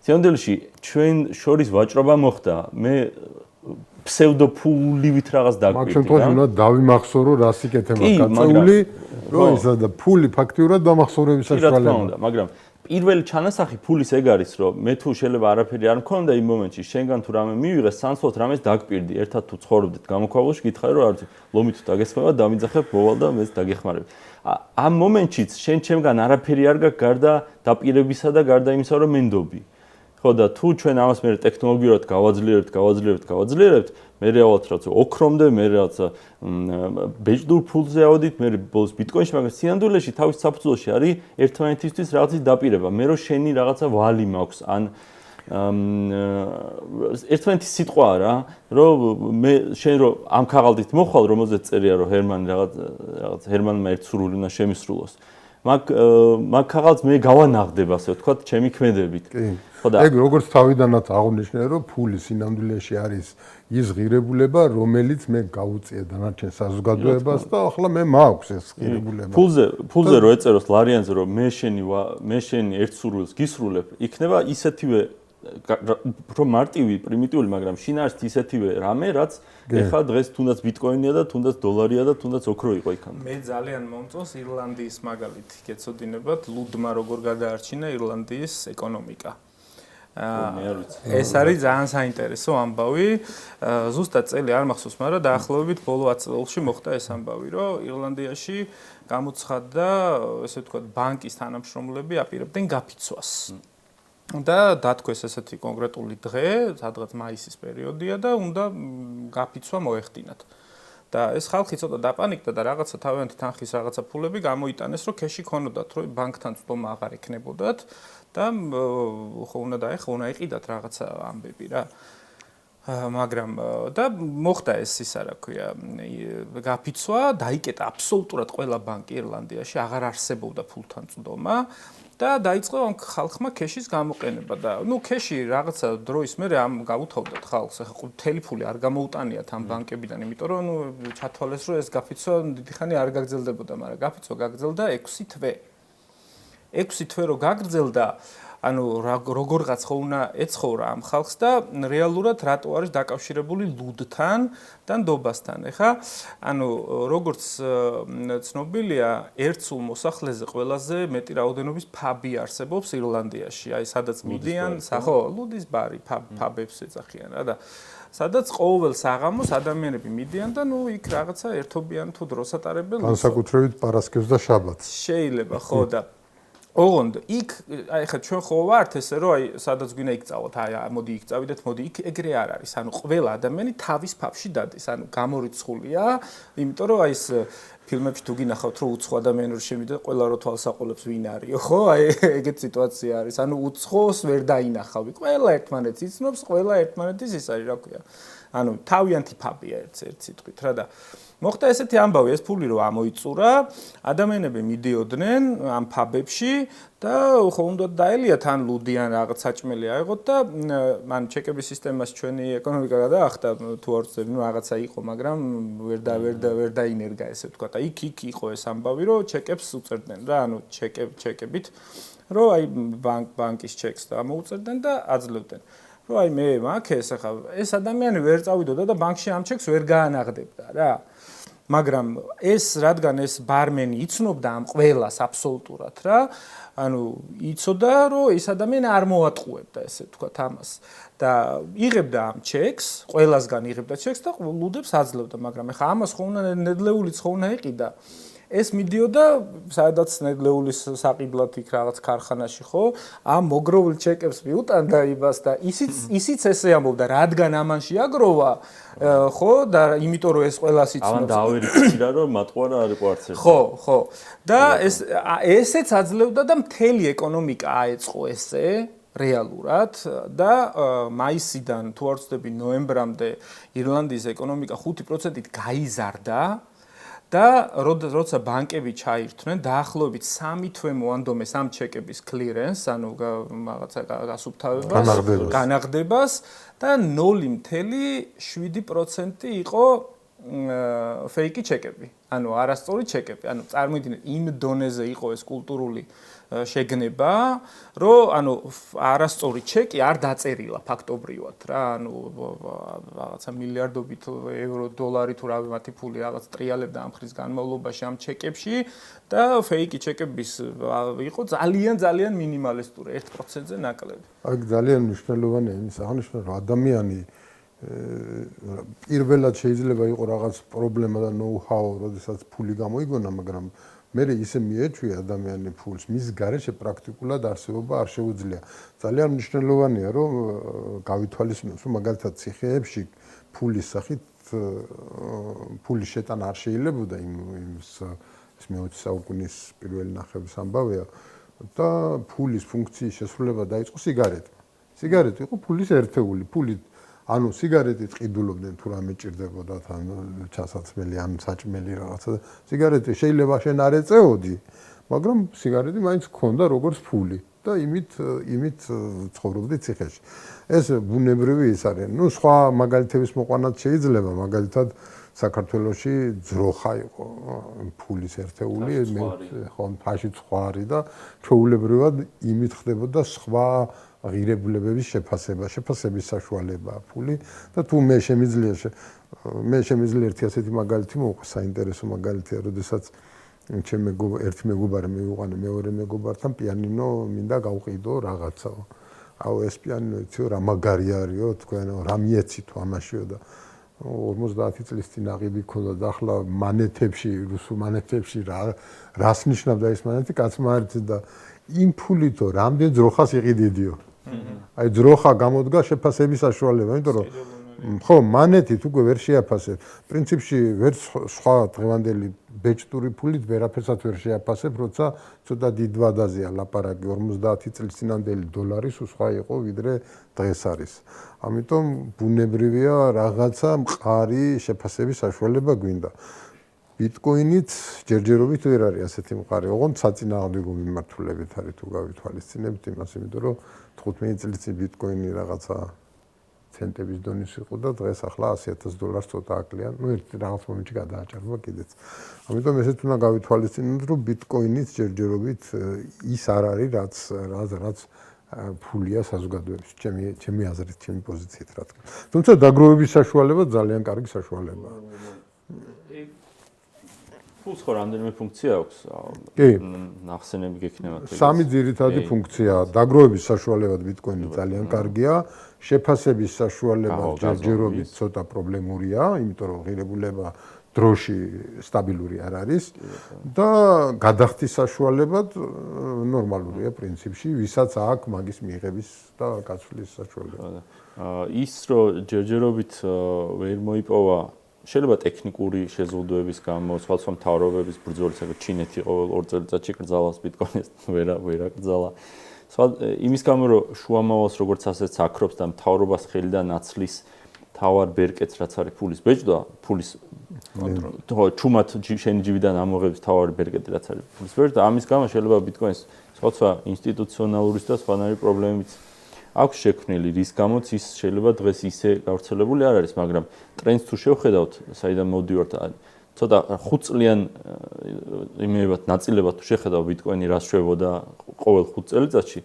[SPEAKER 2] სინამდვილეში ჩვენ შორის ვაჭრობა მოხდა, მე ფსევდოფულივით რაღაც დაგპირდი.
[SPEAKER 1] მაგ შემთხვევაში უნდა დავიმახსოვრო რა სიკეთება გაწეული, რომ ისა და ფული ფაქტიურად დამახსოვრების საშუალებაა.
[SPEAKER 2] მაგრამ პირველი ჩანასახი ფულის ეგ არის, რომ მე თუ შეიძლება არაფერი არ მქონდა იმ მომენტში, შენგან თუ რამე მივიღეს, სანსვლოდ რამეს დაგპირდი, ერთად თუ ცხოვრობდით გამოქვაბულში, გითხარი რომ არც ლომი თუ დაგესხმება, დამიძახებ მოვალ და მეც დაგეხმარებ. ამ მომენტშიც შენ ჩემგან არაფერი არ გაქვს გარდა დაპირებისა და გარდა იმისა, რომ მენდობი. ხო და თუ ჩვენ ამას მე ტექნოლოგიურად გავაძლიერებთ, მე რეალურად რაც ოქრომდე, მე რაც ბეჭდურ ფულზე ავედით, მე ბოლოს Bitcoin-ში, მაგრამ სინამდვილეში თავის საფუძველში არის ერთმანეთისთვის რაღაცის დაპირება. მე რო შენი რაღაცა ვალი მაქვს, ან ერთმანეთის სიტყვა რა, რომ მე შენ რო ამ ქაღალდით მოხვალ, რომელზეც წერია რომ ჰერმანი რაღაც ჰერმანმა ერთ სურვილი უნდა შემისრულოს. მაგ ქაღალდს მე გავანაღდებ, ასე ვთქვათ, ჩემი ქმედებით.
[SPEAKER 1] ეგ როგორც თავიდანაც აღნიშნე, რომ ფული სინამდვილეში არის ის ღირებულება, რომელიც მე გავუწიე დანარჩენ საზოგადოებას და ახლა მე მაქვს ეს ღირებულება.
[SPEAKER 2] ფულზე რო ეწეროს ლარიანზე, რომ მე შენი ერთ სურვილს გისრულებ, იქნება ისეთივე უფრო მარტივი, პრიმიტიული, მაგრამ შინაარსით ისეთივე რამე, რაც ეხლა დღეს თუნდაც ბიტკოინია და თუნდაც დოლარია და თუნდაც ოქრო იყო იქამდე.
[SPEAKER 3] მე ძალიან მომწონს ირლანდიის მაგალითი, გეცოდინებათ, ლუდმა როგორ გადაარჩინა ირლანდიის ეკონომიკა. ეს არის ძალიან საინტერესო ამბავი. ზუსტად წელი არ მახსოვს, მაგრამ დაახლოებით ბოლო 10 წელში მოხდა ეს ამბავი, რომ ირლანდიაში გამოცხადდა, ესე ვთქვათ, ბანკის თანამშრომლები აპირებდნენ გაფიცვას. და დათქვეს ესეთი კონკრეტული დღე, სადღაც მაისის პერიოდია და უნდა გაფიცვა მოეხდინათ. და ეს ხალხი ცოტა დაპანიკდა და რაღაცა თავიანთი თანხის რაღაცა ფულები გამოიტანეს, რომ ქეში ქონოდათ, რომ ბანკთან წვდომა აღარ ექნებოდათ და ხო უნდა იყიდათ რაღაცა ამბები რა. მაგრამ და მოხდა ეს ისა რა ქვია გაფიცვა, დაიკეტა აბსოლუტურად ყველა ბანკი ირლანდიაში, აღარ არსებობდა ფულთან წვდომა და დაიწყო ამ ხალხმა ქეშის გამოყენება და ქეში რაღაცა დროის მერე ამ გაუთავდათ ხალხს, ახლა მთელი ფული არ გამოუტანიათ ამ ბანკებიდან, იმიტომ რომ ჩათვალეს რომ ეს გაფიცვა დიდი ხანი არ გაგრძელდებოდა, მაგრამ გაფიცვა გაგრძელდა 6 თვე. 6 თვე რო გაგრძელდა ანუ როგორღაც ხო უნდა ეცხოვრა ამ ხალხს და რეალურად რატო არის დაკავშირებული ლუდთან და ნდობასთან. ეხა ანუ როგორც ცნობილია, ერთ სულ მოსახლეზე ყველაზე მეტი რაოდენობის ფაბი არსებობს ირლანდიაში. აი სადაც მიდიან, ხო, ლუდის ბარი, ფაბებს ეძახიან რა და სადაც ყოველ საღამოს ადამიანები მიდიან და იქ რაღაცა ერთობიან თუ დროს ატარებენ.
[SPEAKER 1] განსაკუთრებით პარასკევს და შაბათს.
[SPEAKER 3] შეიძლება ხო და ოღონდ იქ აი ხა ჩვენ ხო ვართ ესე რომ აი სადაც გვინდა იქ წავოთ აი მოდი იქ წავიდეთ მოდი იქ ეგრე არ არის ანუ ყველა ადამიანი თავის ფაფში დადის ანუ გამორიცხულია იმიტომ რომ აი ეს ფილმებში თუ გინახავთ რომ უცხო ადამიანები შემიძლია ყველა რო თვალსაყოლებს ვინ არისო ხო აი ეგეთ სიტუაცია არის ანუ უცხოს ვერ დაინახავი ყველა ერთმანეთს იცნობს ყველა ერთმანეთის ის არის რა ქვია ანუ თავიანთი ფაბია ერთ სიტყვით რა და მოხდა ესეთი ამბავი, ეს ფული რო ამოიწურა, ადამიანები მიდიოდნენ ამ ფაბებში და ხო უნდა დაელიათ ან ლუდიან რაღაც საჭმელი აიღოთ და მან ჩეკების სისტემას ჩვენი ეკონომიკა გადაახდა თუ არ ვწდები, რაღაცა იყო, მაგრამ ვერ დაინერგა ესე ვთქვა და იქ იყო ეს ამბავი, რომ ჩეკებს უწერდნენ რა, ანუ ჩეკებით, რომ აი ბანკის ჩეკს ამოუწერდნენ და აძლევდნენ. რომ აი მე მაქეს ახლა ეს ადამიანი ვერ წავიდოდა და ბანკში ამ ჩეკს ვერ გაანაღდებდა რა. მაგრამ ეს რადგან ეს ბარმენი იცნობდა ამ ყველას აბსოლუტურად რა, ანუ იცოდა რომ ეს ადამიანი არ მოატყუებდა ესე ვთქვათ ამას და იღებდა ამ ჩეკს, ყველასგან იღებდა ჩეკს და ლუდებს აძლევდა, მაგრამ ახლა ამას ხო უნდა ნედლეულიც ხო უნდა იყიდა. ეს მიდიოდა სადაც ნედლეულის საყიდლად იქ რაღაც ქარხანაში ხო ამ მოგროვილ ჩეკებს მიუტანდა იმას და ისიც ესე ამბობდა რადგან ამანში აგროვა ხო და იმიტომ რომ ეს ყველას იცნობს
[SPEAKER 2] ამან დაავერიხდა რომ მატყუარა არ იყო არც ერთი
[SPEAKER 3] ხო და ესეც აძლევდა და მთელი ეკონომიკა აეწყო ესე რეალურად და მაისიდან თუ არ ვწდები ნოემბრამდე ირლანდიის ეკონომიკა 5%-ით გაიზარდა და როცა ბანკები ჩაირთვნენ, დაახლოებით 3 თვე მოანდომეს ამ ჩეკების კლირენს, ანუ რაღაცა გასუფთავებას, განაღდებას და 0.7% იყო ფეიკი ჩეკები, ანუ არასწორი ჩეკები, ანუ წარმოიდგინეთ იმ დონეზე იყო ეს კულტურული შეგნება, რომ ანუ არასწორი ჩეკი არ დაწერილა ფაქტობრივად რა, ანუ რაღაცა მილიარდობით ევრო, დოლარი თუ რავი მათი ფული რაღაც ტრიალებდა ამ ხრის განმავლობაში ამ ჩეკებში და ფეიკი ჩეკების იყო ძალიან მინიმალისტური 1%-ზე ნაკლები.
[SPEAKER 1] აქ ძალიან მნიშვნელოვანია იმის აღნიშვნა, რომ ადამიანი პირველად შეიძლება იყოს რაღაც პრობლემა და ნოუ-ჰაუ, როდესაც ფული გამოიგონა, მაგრამ მე ისე მიეჩვია ადამიანი ფულს, მის გარეშე პრაქტიკულად არსებობა არ შეუძლია. ძალიან მნიშვნელოვანია, რომ გავითვალისწინოთ, რომ მაგალითად ციხეებში ფულის სახით ფულის შეტანა არ შეიძლებოდა ის მე-20 საუკუნის პირველი ნახევრის ამბავია და ფულის ფუნქციის შესრულება დაიწყო სიგარეტმა. სიგარეტი იყო ფულის ერთეული, ფულით ანუ სიგარეტით ყიდულობდნენ თუ რამე ჭირდებოდა თან ჩასაცმელი ან საჭმელი რაღაცა და სიგარეტი შეიძლება შენ არ ეწეოდი, მაგრამ სიგარეტი მაინც ჰქონდა როგორც ფული და იმით ცხოვრობდი ციხეში. ეს ბუნებრივი ის არის. ნუ სხვა მაგალითების მოყვანაც შეიძლება, მაგალითად საქართველოში ძროხა იყო ფულის ერთეული, ხო ფაში ცხვარი და ჩვეულებრივად იმით ხდებოდა სხვა ღირებულებების შეფასების საშუალებაა ფული და თუ მე შემიძლია ერთი ასეთი მაგალითი მოვყვე, საინტერესო მაგალითია, როდესაც ერთი მეგობარი მივიყვანე მეორე მეგობართან პიანინო მინდა გავყიდო რაღაცაო. აუ ეს პიანინო იცი რა მაგარი არისო, თქვენო რა მიეცით ამაშიო და 50 წლის წინ აღიდი ქონდა და ახლა მანეთებში, რუსულ მანეთებში რას ნიშნავდა ეს მანეთი, კაცმა არიცი და იმ ფულითო რამდენ ძროხას იყიდიდიო. აი ძროხა გამოდგა შეფასების საშუალება, იმიტომ რომ ხო, მანეთით უკვე ვერ შეაფასებ. პრინციპში ვერც სხვა დღევანდელი ბეჭდური ფულით ვერაფერსაც ვერ შეაფასებ, როცა ცოტა დიდ ვადაზეა ლაპარაკი 50 წლის წინანდელი დოლარი სხვა იყო, ვიდრე დღეს არის. ამიტომ ბუნებრივია რაღაცა მყარი შეფასების საშუალება გვინდა. ბიტკოინით ჯერჯერობით ვერ არის ასეთი მყარი, ოღონდ საწინააღმდეგო მიმართულებით არის თუ გავითვალისწინებთ იმას, იმიტომ რომ 15 წლის წინ ბიტკოინი რაღაცა ცენტების დონის იყო და დღეს ახლა $100,000 ცოტა აკლია. ნუ ერთ რაღაც მომენტში გადააჭარბა კიდეც. ამიტომ ესეც უნდა გავითვალისწინოთ, რომ ბიტკოინით ჯერჯერობით ის არ არის, რაც ფულია საზოგადოების. ჩემი აზრით, ჩემი პოზიციით რა თქმა უნდა. თუმცა დაგროვების საშუალება ძალიან კარგი საშუალებაა.
[SPEAKER 2] ფულს ხო რამდენიმე ფუნქცია აქვს?
[SPEAKER 1] კი.
[SPEAKER 2] ნახსენები გექნება.
[SPEAKER 1] სამი ძირითადი ფუნქციაა. დაგროვების საშუალება ბიტკოინი ძალიან კარგია. შეფასების საშუალება ჯერჯერობით ცოტა პრობლემურია, იმიტომ რომ ღირებულება დროში სტაბილური არ არის და გადახდის საშუალებად ნორმალურია პრინციპში, ვისაც აქვს მაგის მიღების და გაცვლის საშუალება.
[SPEAKER 2] ის რომ ჯერჯერობით ვერ მოიპოვა შეიძლება ტექნიკური შეზღუდვების გამო, სხვადასხვა მთავრობების ბრძოლის, აგერ ჩინეთი ყოველ 2 წელიწადში კრძალავს ბიტკოინს, ვერ აკრძალა. იმის გამო რომ შუამავალს როგორც ასეც აკრობს და მთავრობას ხელიდან აცლის თავარ ბერკეტს რაც არის ფულის ბეჭდვა, ფულის ჩუმად შენი ჯიბიდან ამოღების თავარი ბერკეტი რაც არის ფულის ბეჭდვა, ამის გამო შეიძლება ბიტკოინს სხვადასხვა ინსტიტუციონალურის და სხვანაირი პრობლემებიც აქვს შექმნილი, რის გამოც ის შეიძლება დღეს ისე გავრცელებული არ არის, მაგრამ ტრენდს თუ შევხედავთ, საიდან მოვდივართ, ცოტა 5 წლიან იმეებად ნაწილებად თუ შეხედავ ბიტკოინი რას შვებოდა ყოველ 5 წელიწადში,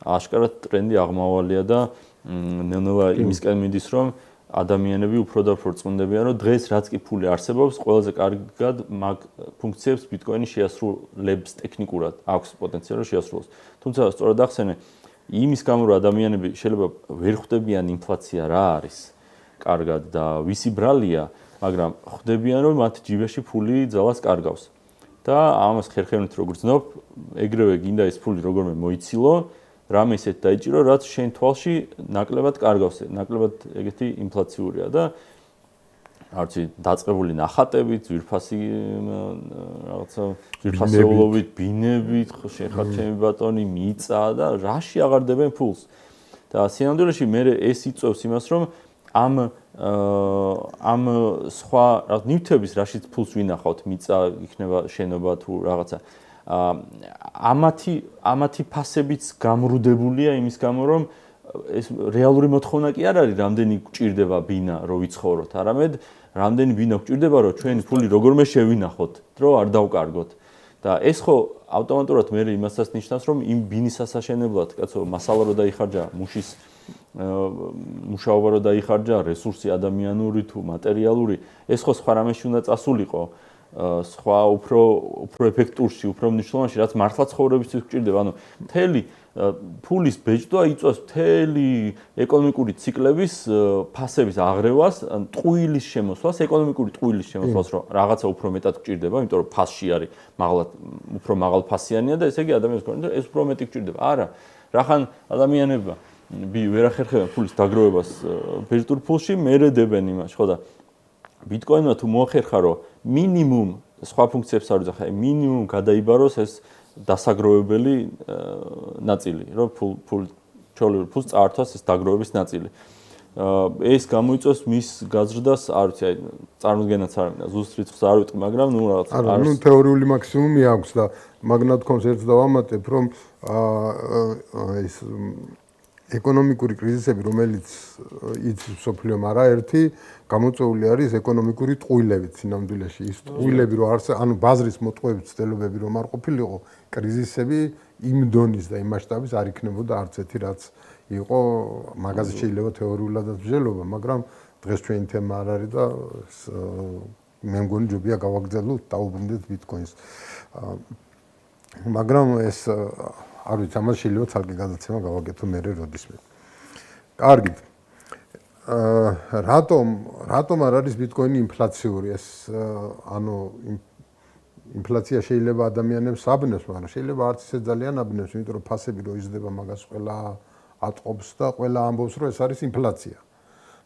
[SPEAKER 2] აშკარად ტრენდი აღმავალია და ნელ-ნელა იმისკენ მიდის, რომ ადამიანები უფრო და უფრო წუნდებიან, რომ დღეს რაც კი ფული არსებობს, ყველაზე კარგად მაგ ფუნქციებს ბიტკოინი შეასრულებს ტექნიკურად, აქვს პოტენციალი შეასრულოს. თუმცა სწორად ახსენე, იმის გამო რომ ადამიანები შეიძლება ვერ ხვდებიან ინფლაცია რა არის კარგად და ვისი ბრალია, მაგრამ ხვდებიან რომ მათ ჯიბეში ფული ძალას კარგავს. და ამას ხერხევნით როგორ ძნობ, ეგრევე გინდა ეს ფული როგორმე მოიცილო, რამე ისეთ დაიჭირო, რაც შენ თვალში ნაკლებად კარგავს, ნაკლებად ეგეთი ინფლაციურია და არც დაწყებული ნახატებით, ძვირფასი რაღაცა ძვირფასეულობით, ბინებით, შეხარ ჩემი ბატონი, მიწა და რაში აღარდებენ ფულს. და სინამდვილეში მე ეს იწევს იმას, რომ ამ სხვა ნივთების რაშიც ფულს ვინახავთ, მიწა იქნება შენობა თუ რაღაცა. ამათი ფასებიც გამრუდებულია იმის გამო, რომ ეს რეალური მოთხოვნა კი არ არის, რამდენი გჭირდება ბინა, რომ ვიცხოვროთ, არამედ რამდენი ბინა გჭირდება, რომ ჩვენი ფული როგორმე შევინახოთ, რომ არ დავკარგოთ. და ეს ხო ავტომატურად მე იმასაც ნიშნავს, რომ იმ ბინის ასაშენებლად, კაცო, მასალა რო დაიხარჯა, მუშის მუშაობა რო დაიხარჯა, რესურსი ადამიანური თუ მატერიალური, ეს ხო სხვა რამეში უნდა წასულიყო. სხვა უფრო ეფექტურში, უფრო მნიშვნელოვანში, რაც მართლა ცხოვრებისთვის გჭირდება. ანუ მთელი ფულის ბეჭდვა იწვევს მთელი ეკონომიკური ციკლების ფასების აღრევას, ტყუილის შემოსვლას, ეკონომიკური ტყუილის შემოსვლას, რომ რაღაცა უფრო მეტად გჭირდება, იმიტომ რომ ფასში არის უფრო მაღალ ფასიანია და ესე იგი ადამიანს გქონდა ეს უფრო მეტი გჭირდება. არა, რახან ადამიანებმა ვერ ახერხებენ ფულის დაგროვებას ბეჭდურ ფულში, მერე დებენ იმას, ხო და ბიტკოინმა თუ მოახერხა, რომ მინიმუმ სხვა ფუნქციებს არ უძახა, მინიმუმ გადაიბაროს ეს დასაგროვებელი ნაწილი, რომ ჩაოლებულ ფულს წაართვას ეს დაგროვების ნაწილი. ეს გამოიწვევს მის გაზრდას, არ ვიცი, წარმოდგენაც არ მინდა, ზუსტ რიცხვს არ ვიტყვი, მაგრამ ნუ რაღაც
[SPEAKER 1] არის. ნუ თეორიული მაქსიმუმი აქვს და მაგნად თქონს ერთს დავამატებ, რომ ეს ეკონომიკური კრიზისები, რომელიც იცის სოფლიომ არაერთი, გამოწვეული არის ეკონომიკური ტყუილებით სინამდვილეში. ის ტყუილები რო არის, ანუ ბაზრის მოტყუების ცდილობები რომ არ ყოფილიყო, კრიზისები იმ დონის და იმ მასშტაბის არ იქნებოდა არც ერთი, რაც იყო, მაგაზე შეიძლება თეორიულადაც ვჟელობა, მაგრამ დღეს ჩვენი თემა არ არის და მე მგონი ჯობია გავაგრძელოთ, დაუბრუნდეთ ბიტკოინს. მაგრამ ეს არ ვიცი, ამას შეიძლება ცალკე გადაცემა გავაკეთო მერე როდისმე. კარგით. რატომ არ არის ბიტკოინი ინფლაციური? ეს ანუ ინფლაცია შეიძლება ადამიანებს აბნევს, მაგრამ შეიძლება არც ისე ძალიან აბნევს, იმიტომ რომ ფასები რო იზრდება, მაგას ყველა ატყობს და ყველა ამბობს, რომ ეს არის ინფლაცია.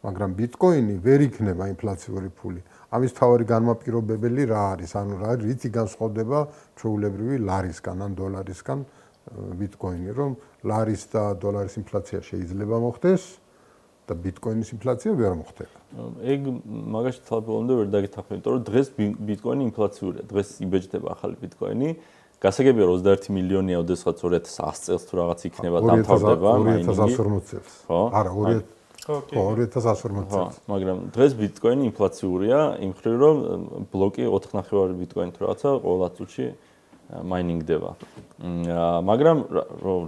[SPEAKER 1] მაგრამ ბიტკოინი ვერ იქნება ინფლაციური ფული. ამის თავარი განმაპირობებელი რა არის? ანუ რა რითი განსხვავდება ჩვეულებრივი ლარისგან ან დოლარისგან ბიტკოინი, რომ ლარის და დოლარის ინფლაცია შეიძლება მოხდეს და ბიტკოინის ინფლაცია ვერ მოხდება.
[SPEAKER 2] ეგ მაგაში თვალყოლამდე ვერ დაგეთახმები, იმიტომ რომ დღეს ბიტკოინი ინფლაციურია. დღეს იბეჭდება ახალი ბიტკოინი. გასაგებია რომ 21 მილიონია, ოდესღაც 2100 წელს თუ რაღაც იქნება დამთავრდება მაინინგი.
[SPEAKER 1] 2140 წელს. არა, 2140 წელს.
[SPEAKER 2] მაგრამ დღეს ბიტკოინი ინფლაციურია, იმ მხრივ რომ ბლოკი 4.5 ბიტკოინი თუ რაღაცა ყოველ წუთში მაინინგდება. მაგრამ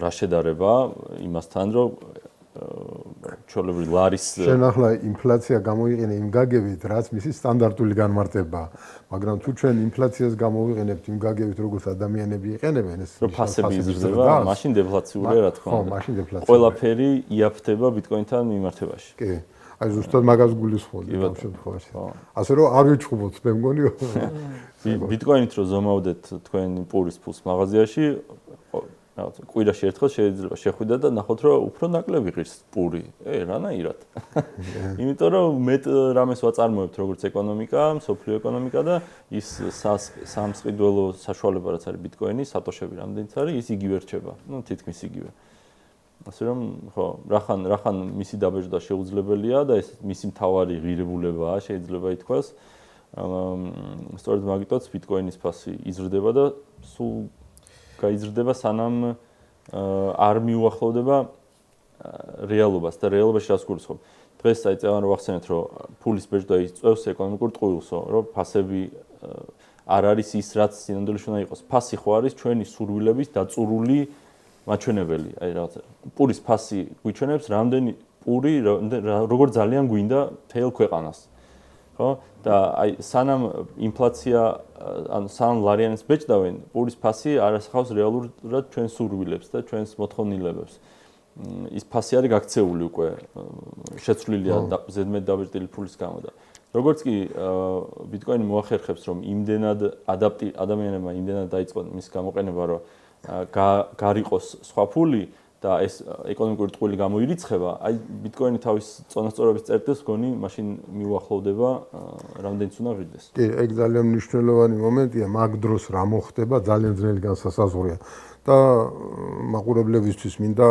[SPEAKER 2] რა შედარება იმასთან, რომ ჩვეულებრივ ლარის
[SPEAKER 1] შენ ახლა ინფლაცია გამოიყენე იმ გაგებით, რაც მისი სტანდარტული განმარტებაა. მაგრამ თუ ჩვენ ინფლაციას გამოვიყენებთ იმ გაგებით, როგორც ადამიანები იყენებენ, ეს
[SPEAKER 2] რომ ფასები იზრდება, მაშინ დეფლაციურია, რა თქმა უნდა.
[SPEAKER 1] ხო, მაშინ დეფლაცია.
[SPEAKER 2] ყველაფერი იაფთება ბიტკოინთან მიმართებაში.
[SPEAKER 1] კი. აი ზუსტად მაგას გულისხმობდი ამ შემთხვევაში. ასე რომ არ ვიჩხუბოთ, მე მგონი.
[SPEAKER 2] ბიტკოინით რო ზომავდეთ თქვენ პურის ფულს მაღაზიაში, რაღაც კვირაში ერთხელ შეიძლება შეხვიდეთ და ნახოთ რომ უფრო ნაკლები ღირს პური. რანაირად. იმიტომ რომ მეტ რამეს ვაწარმოებთ როგორც ეკონომიკა, სოფლიო ეკონომიკა და ის სამსყიდველო საშუალება რაც არის ბიტკოინი, სატოშები რამდენიც არის, ის იგივე რჩება. თითქმის იგივე. ასე რომ ხო, რახან მისი დაბეჭდა შეუძლებელია და ეს მისი მთავარი ღირებულებაა, შეიძლება ითქვას. სწორედ მაგიტოც ბიტკოინის ფასი იზრდება და სულ გაიზრდება სანამ არ მიუახლოვდება რეალობას და რეალობაში რას გულისხმობ. დღეს აი წევან რო ვახსენეთ რომ ფულის ბეჭდა იწევს ეკონომიკურ ტყუილსო, რომ ფასები არ არის ის რაც სინამდვილეში უნდა იყოს. ფასი ხო არის ჩვენი სურვილების დაწურული მაჩვენებელი. აი რაღაცა პურის ფასი გვიჩვენებს რამდენი პური როგორ ძალიან გვინდა თელ ქვეყანას. ხო? და აი სანამ ინფლაცია ან სანამ ლარიანის ბეჭდავენ, პურის ფასი არ ასახავს რეალურად ჩვენს სურვილებს და ჩვენს მოთხოვნილებებს. ის ფასი არის გაქცეული უკვე შეცვლილია ზედმეტ დაბეჭდილი ფულის გამო და როგორც კი ბიტკოინი მოახერხებს რომ იმდენად ადამიანებმა იმდენად დაიწყონ მის გამოყენება რომ გარიყოს სხვა ფული და ეს ეკონომიკური ტყუილი გამოირიცხება, აი ბიტკოინი თავის წონასწორობის წერტილს გონი მაშინ მიუახლოვდება რამდენიც უნდა ღირდეს.
[SPEAKER 1] კი, ეგ ძალიან მნიშვნელოვანი მომენტია, მაგ დროს რა მოხდება, ძალიან ძნელი განსასაზღვრია. და მაყურებლებისთვის მინდა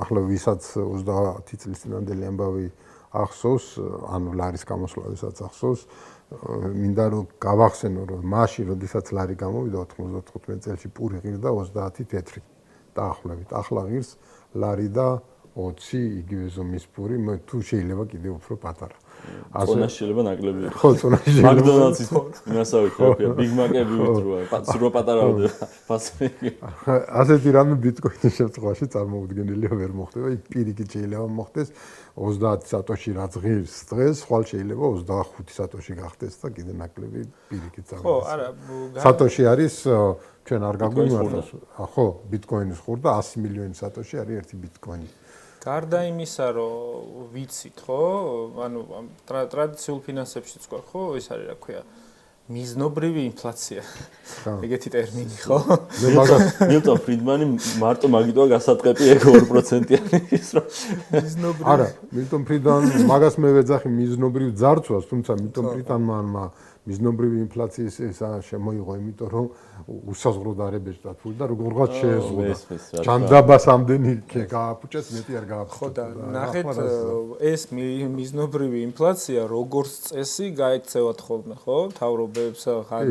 [SPEAKER 1] ახლა ვისაც 30 წლის წინანდელი ამბავი ახსოვს, ანუ ლარის გამოსვლა ვისაც ახსოვს, მინდა რომ გავახსენო რომ მაშინ, როდესაც ლარი გამოვიდა 95 წელს პური ღირდა 30 თეთრი. დაახლოებით. ახლა ღირს ლარი და 20 იგივე ზომის პური, თუ შეიძლება კიდევ უფრო პატარა.
[SPEAKER 2] ზონა შეიძლება ნაკლები იყოს.
[SPEAKER 1] ხო, ზონა შეიძლება.
[SPEAKER 2] მაკდონალდსის იმასავით ხოია, ბიგ მაკები ვიტროა, სრულა პატარავდა ფასი.
[SPEAKER 1] ასეთი რამე ბიტკოინის შემთხვევაში წარმოუდგენელია ვერ მოხდება, იქ პირიქით შეიძლება მოხდეს 30 სატოში რაც ღირს დღეს, ხვალ შეიძლება 25 სატოში გახდეს და კიდე ნაკლები პირიქით წარმოდგენს.
[SPEAKER 3] ხო, არა,
[SPEAKER 1] სატოში არის ჩვენ არ გაგვიმართოს. ხო, ბიტკოინის ხურდა 100 მილიონი სატოში არის ერთი ბიტკოინი.
[SPEAKER 3] გარდა იმისა, რომ ვიცით, ხო? ანუ ტრადიციულ ფინანსებშიც ყო, ხო? ეს არის, რა ქვია, მიზნობრივი ინფლაცია. ეგეთი ტერმინი, ხო?
[SPEAKER 1] მე მაგას
[SPEAKER 2] მილტონ ფრიდმანი მარტო მაგიტოა გასატყეპი ეგ 2%-იანი ის რომ
[SPEAKER 3] მიზნობრივი.
[SPEAKER 1] არა, მილტონ ფრიდმანი მაგას მე ვეძახი მიზნობრივ ძარცვას, თუმცა მილტონ ფრიდმანმა მიზნობრივი ინფლაციის ესა შემოიღო, იმიტომ რომ უსაზღვროდ არ ებეჭდა ფული და როგორღაც შეეზღუდა. ჯანდაბას ამდენი გააფუჭეს, მეტი არ გააფუჭეს.
[SPEAKER 3] ხო და ნახეთ ეს მიზნობრივი ინფლაცია როგორც წესი გაექცევათ ხოლმე, ხო? მთავრობებს ხან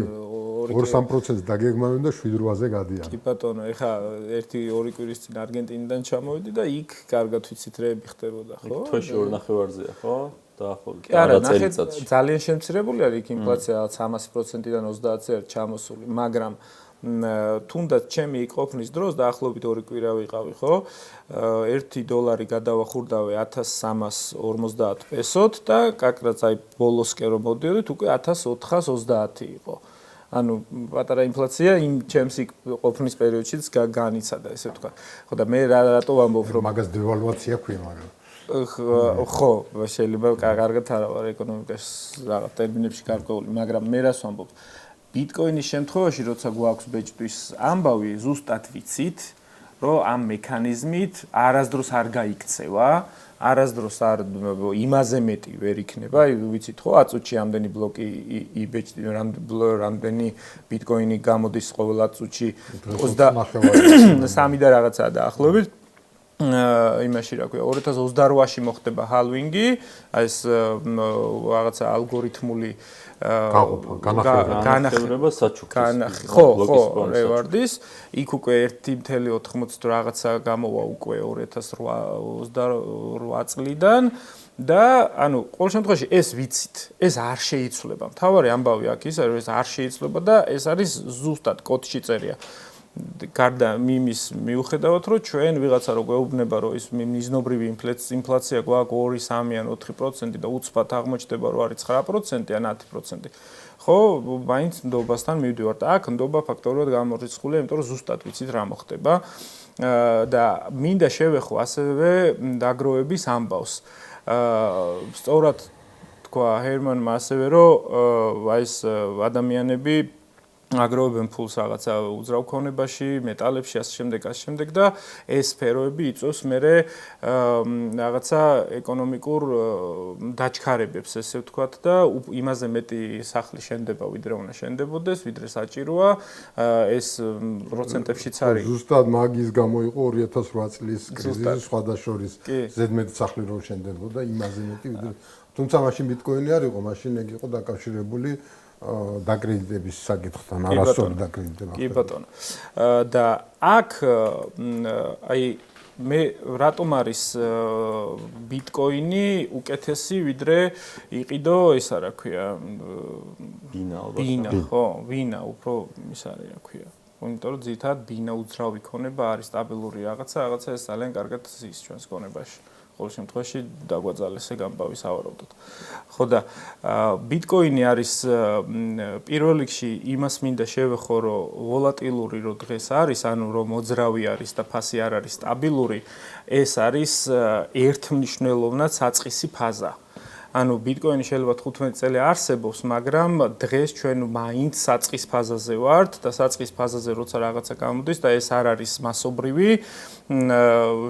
[SPEAKER 1] 2-3% დაგეგმავენ და 7-8-ზე გადიან.
[SPEAKER 3] კი ბატონო, ეხა 1-2 კვირის წინ არგენტინიდან ჩამოვიდი და იქ კარგად ვიცით რეები ხდებოდა, ხო?
[SPEAKER 2] თვეში 2.5-ზეა, ხო? დაახლოებით.
[SPEAKER 3] არა, ნახეთ, ძალიან შემცირებული არის იქ ინფლაცია 300%-დან 30-ზე არის ჩამოსული, მაგრამ თუნდაც ჩემი ყოფნის დროს დაახლოებით 2 კვირა ვიყავი, ხო? $1 გადავახურდავე 1350 პესოთ და კაკრაც აი ბოლოსკენ რომ მოდიოდით, უკვე 1430 იყო. ანუ პატარა ინფლაცია იმ ჩემს ყოფნის პერიოდშიც განიცადა, ესე ვთქვა. ხო და მე რატო ვამბობ, რომ
[SPEAKER 1] მაგას დევალვაცია ქვია, მაგრამ
[SPEAKER 3] ხო, შეიძლება კარგად არა ვარ ეკონომიკაში რაღაც ტერმინებში გარკვეული, მაგრამ მე რას ვამბობ? ბიტკოინის შემთხვევაში, როცა გვაქვს ბეჭდვის ამბავი, ზუსტად ვიცით, რომ ამ მექანიზმით არასდროს არ გაიქცევა, არასდროს არ იმაზე მეტი ვერ იქნება, ვიცით ხო, 10 წუთში ამდენი ბლოკი რამდენი ბიტკოინი გამოდის ყოველ 10 წუთში 23 და რაღაცაა დაახლოებით. იმაში რა ქვია 2028-ში მოხდება ჰალვინგი, ეს რაღაცა ალგორითმული
[SPEAKER 2] განახილება საჩუქრის.
[SPEAKER 3] ხო, რევარდის, იქ უკვე 1.80 რაღაცა გამოვა უკვე 2028 წლიდან და ანუ ყოველ შემთხვევაში ეს ვიცით, ეს არ შეიცვლება. მთავარი ამბავი აქ ის არის, რომ ეს არ შეიცვლება და ეს არის ზუსტად კოდში წერია. გარდა მიმის მიუხედავად რომ ჩვენ ვიღაცა რო გვეუბნება რომ ის მიზნობრივი ინფლაცია გვაქვს 2, 3 ან 4% და უცბად აღმოჩნდება რომ არის 9% ან 10%. ხო, მაინც ნდობასთან მივდივართ. აქ ნდობა ფაქტორულად გამორიცხულია, იმიტომ რომ ზუსტად ვიცით რა მოხდება. და მინდა შევეხო ასევე დაგროვების ამბავს. სწორად თქვა ჰერმანმა ასევე რომ აი ეს ადამიანები აგროვებენ ფულს რაღაცა უძრავ ქონებაში, მეტალებში, ასე შემდეგ და ეს სფეროები იწვევს მერე რაღაცა ეკონომიკურ დაჩქარებებს, ესე ვთქვათ და იმაზე მეტი სახლი შენდება, ვიდრე უნდა შენდებოდეს, ვიდრე საჭიროა, ეს პროცენტებშიც არის.
[SPEAKER 1] ზუსტად მაგის გამო იყო 2008 წლის კრიზისი სხვადასხვის ზედმეტ სახლი რო შენდებოდა, იმაზე მეტი ვიდრე თუმცა მაშინ ბიტკოინი არ იყო, მაშინ ეგ იყო დაკავშირებული დაკრედიტების საკითხთან, არასწორი დაკრედიტება.
[SPEAKER 3] კი ბატონო. და აქ აი მე რატომ არის ბიტკოინი უკეთესი ვიდრე იყიდო ესა რა ქვია ბინა ხო ბინა უფრო ის არის რა ქვია იმიტომ რომ ძირითადად ბინა უძრავი ქონება არის სტაბილური რაღაცა ეს ძალიან კარგად ის ჩვენს ქონებაში ყოველ შემთხვევაში დაგვაძალეს ეგ ამბავი სავარაუდოდ. ხო და ბიტკოინი არის პირველ რიგში იმას მინდა შევეხო რომ ვოლატილური რო დღეს არის, ანუ რომ მოძრავი არის და ფასი არ არის სტაბილური, ეს არის ერთმნიშვნელოვნად საწყისი ფაზა. ანუ ბიტკოინი შეიძლება 15 წელი არსებობს, მაგრამ დღეს ჩვენ მაინც საწყის ფაზაზე ვართ და საწყის ფაზაზე როცა რაღაცა გამოდის და ეს არ არის მასობრივი,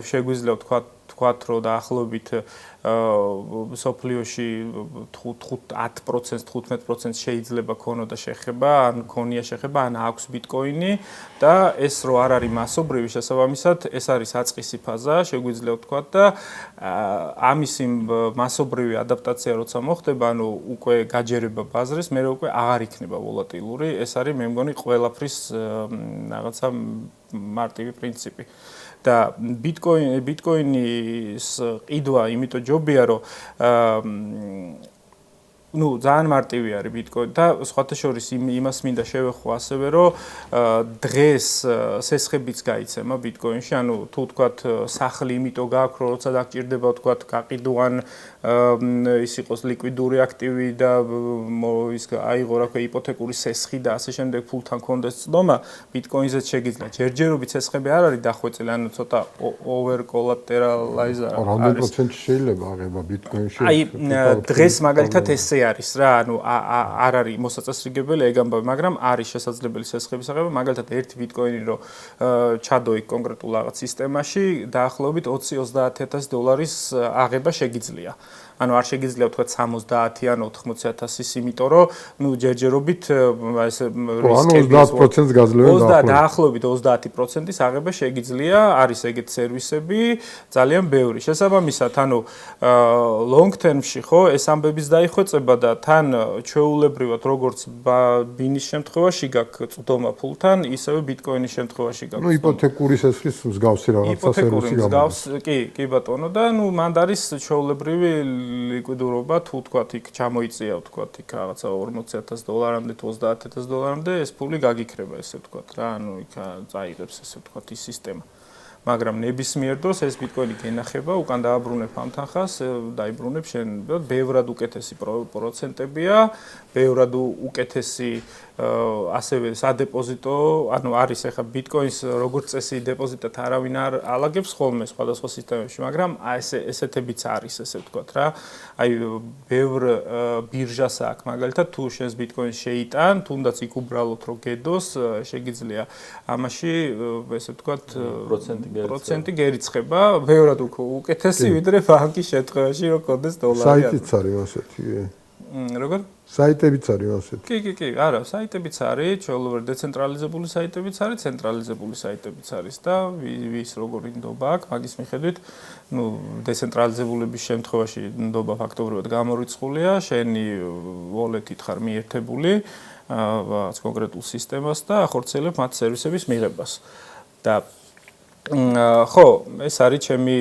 [SPEAKER 3] შეგვიძლია ვთქვათ რომ დაახლოებით სოფლიოში 10%-15% შეიძლება ქონოდა შეხება, ან ქონია შეხება, ან აქვს ბიტკოინი და ეს რო არ არის მასობრივი შესაბამისად, ეს არის საწყისი ფაზა, შეგვიძლია ვთქვათ და ამის იმ მასობრივი ადაპტაცია როცა მოხდება, ანუ უკვე გაჯერება ბაზრის, მე უკვე აღარ იქნება ვოლატილური, ეს არის მე მგონი ყველაფრის რაღაცა მარტივი პრინციპი. და ბიტკოინის ყიდვა იმიტომ ჯობია რომ ну, ძალიან მარტივი არის ბიტკოინი და სხვათა შორის იმას მინდა შევეხო ასევე რომ დღეს სესხებიც გაიცემა ბიტკოინში, ანუ თუ ვთქვათ სახლი იმიტომ გააქვს, რომ როცა დაგჭირდება ვთქვათ გაყიდვან ის იყოს ლიკვიდური აქტივი და ის აიღო რა ქვია იპოთეკური სესხი და ასე შემდეგ ფულთან კონდეს წდომა, ბიტკოინზეც შეგიძლია ჯერჯერობით სესხები არ არის დახვეწილი, ანუ ცოტა over collateralized არის.
[SPEAKER 1] რამდენი პროცენტი შეიძლება აღება ბიტკოინში?
[SPEAKER 3] აი დღეს მაგალითად ესე არის რა, ანუ არ არის მოსაწესრიგებელი ეგ ამბავი, მაგრამ არის შესაძლებელი სესხების აღება, მაგალითად ერთი ბიტკოინი რო ჩადო იქ კონკრეტულ რაღაც სისტემაში, დაახლოებით $20,000 აღება შეგიძლია. ანუ არ შეგიძლია ვთქვათ 70 ან 80,000-ის, იმიტომ რომ ნუ ჯერჯერობით ეს
[SPEAKER 1] რისკები 30%-ს გაძლევენ
[SPEAKER 3] დაახლოებით 30%-ის აღება შეგიძლია, არის ეგეთ სერვისები ძალიან ბევრი. შესაბამისად, ანუ long term-ში ხო ეს ამბებიც დაიხვეწება და თან ჩვეულებრივად როგორც ბინის შემთხვევაში გაქვს წვდომა ფულთან, ისევე ბიტკოინის შემთხვევაში გაქვს.
[SPEAKER 1] ნუ იპოთეკური სესხის მსგავსი რაღაცა სერვისი გამოდის.
[SPEAKER 3] კი ბატონო და ნუ მანდ არის ჩვეულებრივი ლიკვიდურობა თუ თქვათ იქ ჩამოიწია თქვათ იქ რაღაცა $40,000-მდე თუ $30,000-მდე ეს ფული გაგიქრება ესე ვთქვათ რა, ანუ იქ წაიღებს ესე ვთქვათ ის სისტემა. მაგრამ ნებისმიერ დროს ეს ბიტკოინი გენახება, უკან დააბრუნებ ამ თანხას, დაიბრუნებ შენ, ბევრად უკეთესი პროცენტებია, ბევრად უკეთესი ასევე სადეპოზიტო, ანუ არის ახლა ბიტკოინს როგორც წესი დეპოზიტად არავინ არ ალაგებს ხოლმე სხვადასხვა სისტემებში, მაგრამ ესეთებიც არის, ესე ვთქვათ რა. აი ბევრ ბირჟას აქვს, მაგალითად თუ შენს ბიტკოინს შეიტან, თუნდაც იქ უბრალოდ რო გედოს, შეგიძლია ამაში, ესე ვთქვათ, პროცენტი გერიცხება, ბევრად უკეთესი ვიდრე ბანკის შემთხვევაში რო გქონდეს დოლარი.
[SPEAKER 1] საიტიც არის ასეთი.
[SPEAKER 3] როგორ?
[SPEAKER 1] საიტებიც არის ასეთი.
[SPEAKER 3] კი, არა, საიტებიც არის, ჩვეულებრივ დეცენტრალიზებული საიტებიც არის, ცენტრალიზებული საიტებიც არის და ვის როგორი ნდობა აქვს, მაგის მიხედვით, დეცენტრალიზებულების შემთხვევაში ნდობა ფაქტობრივად გამორიცხულია, შენი wallet-ით ხარ მიერთებული რაღაც კონკრეტულ სისტემას და ახორციელებ მათ სერვისების მიღებას. და ხო, ეს არის ჩემი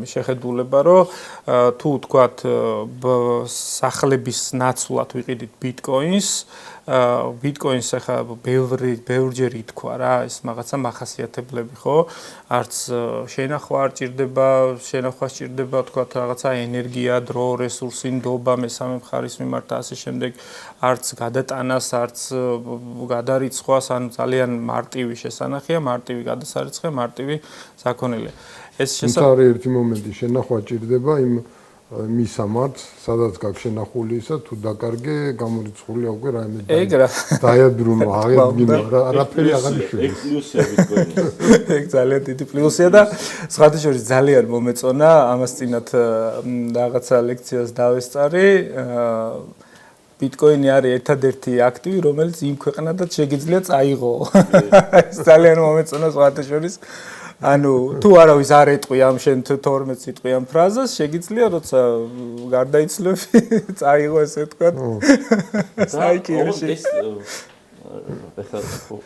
[SPEAKER 3] შეხედულება, რომ თუ თქვათ სახლების ნაცვლად ვიყიდით ბიტკოინს, ბიტკოინს ახლა ბევრჯერ ითქვა რა, ეს რაღაცა მახასიათებლები, ხო? არც შენახვა არ ჭირდება, შენახვა სჭირდება თქვათ რაღაცა ენერგია, დრო, რესურსი, ნდობა, მესამე მხარის მიმართ და ასე შემდეგ, არც გადატანას, არც გადარიცხვას, ანუ ძალიან მარტივი შესანახია, მარტივი გადასარიცხე, მარტივი საქონელია. ეს
[SPEAKER 1] შესაძლოა ერთი მომენტი შენახვა ჭირდება იმ მისამართს, სადაც გაქვს შენახული ისა, თუ დაკარგე, გამორიცხულია უკვე რაიმე დაიაბრუნო, აღედგინო, არაფერი აღარ იშვილეს.
[SPEAKER 2] ეგ პლუსია ბიტკოინის.
[SPEAKER 3] ეგ ძალიან დიდი პლუსია და სხვათა შორის ძალიან მომეწონა, ამას წინათ რაღაცა ლექციას დავესწარი. ბიტკოინი არის ერთადერთი აქტივი, რომელიც იმ ქვეყნადაც შეგიძლია წაიღო. ეს ძალიან მომეწონა სხვათა შორის. ანუ თუ არავის არ ეტყვი ამ შენ 12 სიტყვი ამ ფრაზას, შეგიძლია როცა გარდაიცლები, წაიღო ესე ვთქვათ. საიკიერში.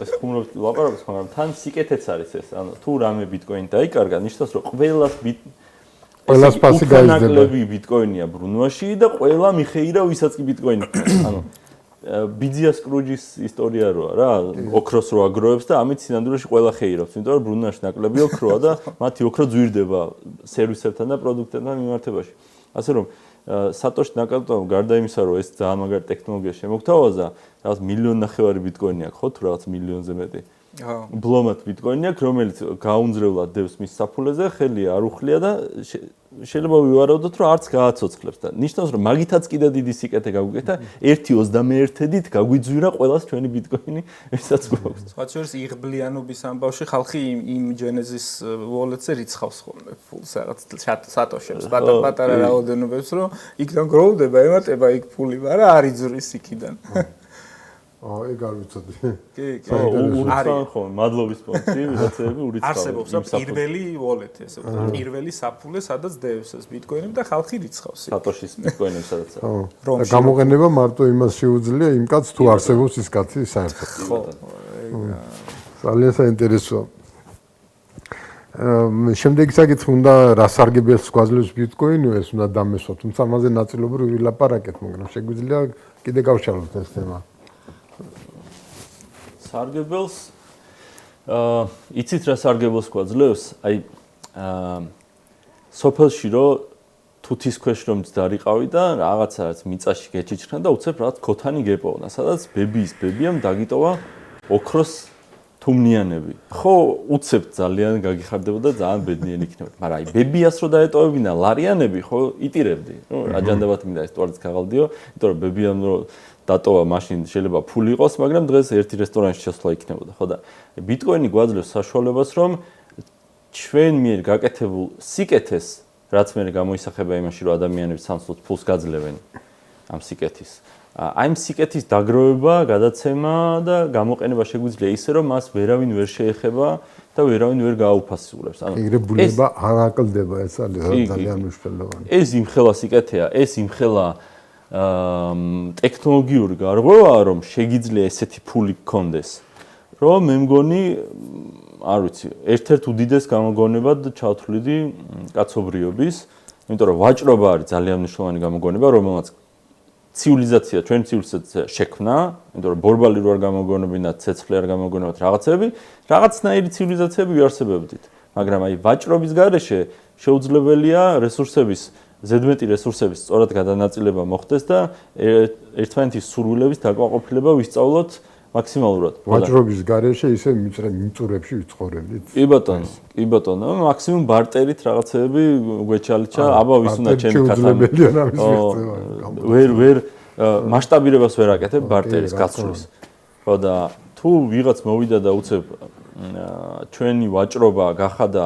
[SPEAKER 2] ეს ხუმრობთ ლაპარაკობს, მაგრამ თან სიკეთეც არის ეს. ანუ თუ რამე ბიტკოინი დაიკარგა, ნიშნავს რომ ყველას ფასი გაიზრდება. ბიტკოინია ბრუნვაში და ყველა მიხეირა ვისაც კი ბიტკოინი. ანუ ბიძია სკრუჯის ისტორია როა რა, ოქროს რო აგროვებს და ამით სინამდვილეში ყველა ხეირობს, იმიტომ რომ ბრუნვაში ნაკლები ოქროა და მათი ოქრო ძვირდება სერვისებთან და პროდუქტებთან მიმართებაში. ასე რომ სატოში ნაკალტოვმა გარდა იმისა, რომ ეს ძალიან მაგარი ტექნოლოგია შემოგთავაზა, რაღაც 1.5 მილიონი ბიტკოინი აქვს, ხო, თუ რაღაც მილიონზე მეტი. ბლომად ბიტკოინი აქვს, რომელიც გაუნძრევლად დევს მის საფულეზე, ხელი არ უხლია და შეიძლება ვივარაუდოთ, რომ არც გააცოცხლებს და ნიშნავს, რომ მაგითაც კიდე დიდი სიკეთე გაგვიკეთა, 1.21-ით გაგვიძვირა ყველას ჩვენი ბიტკოინი, ესაც გვაქვს.
[SPEAKER 3] სხვა შორის იღბლიანობის ამბავში ხალხი იმ Genesis wallet-ზე რიცხავს ხოლმე ფულს რაღაც სატოშებს, პატარ-პატარა რაოდენობებს, რომ იქიდან გროვდება, ემატება იქ ფული, მაგრამ არ იძვრის იქიდან.
[SPEAKER 1] ეგ არ ვიცოდი.
[SPEAKER 3] კი.
[SPEAKER 2] არის ხო, მადლობის პონცი, ვიღაცები ურიცხავენ.
[SPEAKER 3] არსებობს პირველი wallet-ი, ესე ვთქვათ, პირველი საფულე, სადაც დევს ეს ბიტკოინი და ხალხი რიცხავს.
[SPEAKER 2] სატოშის ბიტკოინებს სადაც.
[SPEAKER 1] ხო. გამოყენება მარტო იმას შეუძლია იმ კაცს თუ არსებობს ის კაცი საერთოდ.
[SPEAKER 3] ხო.
[SPEAKER 1] ძალიან საინტერესოა. შემდეგი საკითხი უნდა რა სარგებელს გვაძლევს ბიტკოინი, ეს უნდა დამესვა, თუმცა ამაზე ნაწილობრივ ვილაპარაკეთ, მაგრამ შეგვიძლია კიდე გავშალოთ ეს თემა.
[SPEAKER 2] სარგებელს იცით რა სარგებელს გვაძლევს? აი სოფელში რო თუთის ქვეშ რომ დარიყავი და რაღაცაც მიწაში გეჩიჩხნა და უცებ რაღაც ქოთანი გეპოვნა, სადაც ბებიამ დაგიტოვა ოქროს თუმნიანები. ხო, უცებ ძალიან გაგიხარდებოდა, ძალიან ბედნიერი იქნებოდა, მაგრამ აი ბებიას რო დაეტოვებინა ლარიანები, ხო, იტირებდი. ნუ რა ჯანდაბათ მინდა ეს თვალიც ქაღალდიო, იმიტომ რომ ბებიამ რო დატოვა მაშინ შეიძლება ფული იყოს, მაგრამ დღეს ერთი რესტორანში შესვლა იქნებოდა, ხო და ბიტკოინი გვაძლევს საშუალებას, რომ ჩვენ მიერ გაკეთებულ სიკეთეს, რაც მე გამოისახება იმაში, რომ ადამიანები სამსვლოდ ფულს გაძლევენ ამ სიკეთის. აი ამ სიკეთის დაგროვება, გადაცემა და გამოყენება შეგვიძლია ისე, რომ მას ვერავინ ვერ შეეხება და ვერავინ ვერ გააუფასურებს.
[SPEAKER 1] ანუ ეგრე ბუნება არ აკლდება, ეს არის ძალიან მნიშვნელოვანი.
[SPEAKER 2] ეს იმხელა სიკეთეა, ეს იმხელა ტექნოლოგიური გარღვევაა, რომ შეგიძლია ესეთი ფული გქონდეს, რომ მე მგონი, არ ვიცი, ერთ-ერთ უდიდეს გამოგონებად ჩავთვლიდი კაცობრიობის, იმიტომ რომ ვაჭრობა არის ძალიან მნიშვნელოვანი გამოგონება, რომელმაც ცივილიზაცია, ჩვენი ცივილიზაცია შექმნა, იმიტომ რომ ბორბალი რო არ გამოგონებინა, ცეცხლი არ გამოგონებათ რაღაცები, რაღაცნაირი ცივილიზაციები ვიარსებებდით. მაგრამ აი ვაჭრობის გარეშე შეუძლებელია რესურსების ზედმეტი რესურსების სწორად გადანაწილება მოხდეს და ერთმანეთის სურვილების დაკმაყოფილება ვისწავლოთ მაქსიმალურად.
[SPEAKER 1] ვაჭრობის გარეშე ისე მიწურებში ვიცხოვრებდით.
[SPEAKER 2] კი ბატონო, მაქსიმუმ ბარტერით რაღაცები გვეჩალიჩა, აბა ვის უნდა ჩემი ქათამი. ვერ მასშტაბირებას ვერ აკეთებ ბარტერის გაცვლის. ხო და თუ ვიღაც მოვიდა და უცებ ჩვენი ვაჭრობა გახადა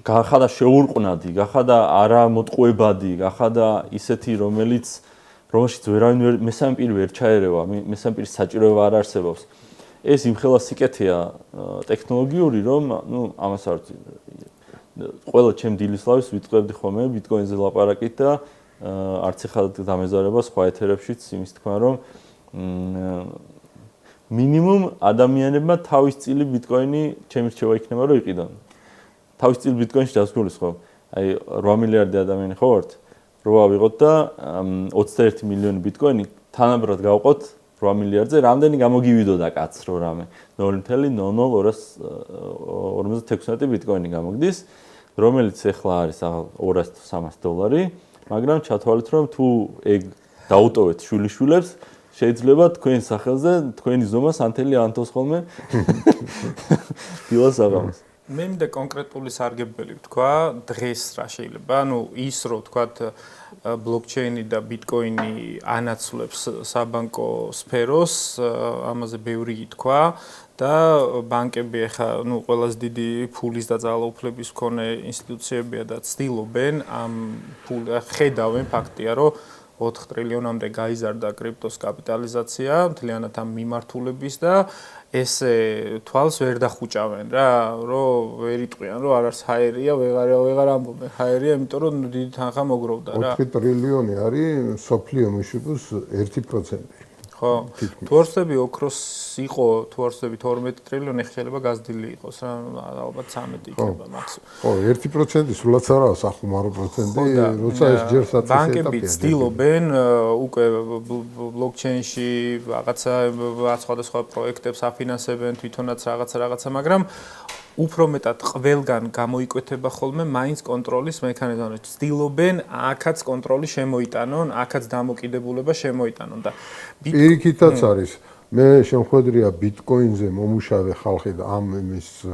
[SPEAKER 2] გახადა შეურყვნადი, გახადა არამოტყუებადი, გახადა ისეთი რომელშიც ვერავინ მესამე პირი ვერ ჩაერევა, მესამე პირის საჭიროება არ არსებობს. ეს იმხელა სიკეთეა ტექნოლოგიური, რომ ამას არ ყველა ჩემ დილისლავის ვიტყვევდი ხოლმე ბიტკოინზე ლაპარაკით და არც ახლა დამეზარება სხვა ეთერებშიც იმის თქმა, რომ მინიმუმ ადამიანებმა თავის წილი ბიტკოინი ჩემი რჩევა იქნება რომ იყიდონ. თავის წილი ბიტკოინში დასგულის ხო? აი 8 მილიარდი ადამიანი ხო ვართ? რო ავიღოთ და 21 მილიონი ბიტკოინი თანაბრად გავყოთ 8 მილიარდზე, რამდენი გამოგივიდოდა კაც რო რამე 0.0056 ბიტკოინი გამოგდის, რომელიც ახლა არის 200-300 დოლარი, მაგრამ ჩათვალეთ რომ თუ ეგ დაუტოვეთ შვილიშვილებს შეიძლება თქვენ სახელზე თქვენი ზომა სანთელი ანთოს ხოლმე დილას აღამოს.
[SPEAKER 3] მე მინდა კონკრეტული სარგებელი ვთქვა დღეს რა შეიძლება, ის რო ვთქვათ ბლოკჩეინი და ბიტკოინი ანაცვლებს საბანკო სფეროს, ამაზე ბევრი ითქვა და ბანკები ახლა ყველაზე დიდი ფულის და ძალაუფლების მქონე ინსტიტუციებია და ცდილობენ ამ ხედავენ ფაქტია რომ 4 ტრილიონამდე გაიზარდა კრიპტოს კაპიტალიზაცია მთლიანად ამ მიმართულების და ესე თვალს ვერ დახუჭავენ რა, რომ ვერ იტყვიან, რომ არ არის ჰაერია, ვეღარ ამბობენ ჰაერია, იმიტომ რომ დიდი თანხა მოგროვდა რა.
[SPEAKER 1] 4 ტრილიონი არის სოფლიო მშპ-ს 1%.
[SPEAKER 3] ხო. თუ არსები ოქროს იყო, თუ არსები 12 ტრილიონი შეიძლება გაზრდილი იყოს რა, ალბათ 13 იქნება მაქსიმუმ.
[SPEAKER 1] ხო, 1% სულაც არაა სახუმარო პროცენტი, როცა ეს ჯერ საწესო ეტაპია.
[SPEAKER 3] ბანკები ცდილობენ უკვე ბლოკჩეინში რაღაცა სხვადასხვა პროექტებს აფინანსებენ, თვითონაც რაღაცა, მაგრამ უფრო მეტად ყველგან გამოიკვეთება ხოლმე მაინც კონტროლის მექანიზმი. ცდილობენ აქაც კონტროლი შემოიტანონ, აქაც დამოკიდებულება შემოიტანონ და
[SPEAKER 1] პირიქითაც არის. მე შემხედრია ბიტკოინზე მომუშავე ხალხი და ამ იმის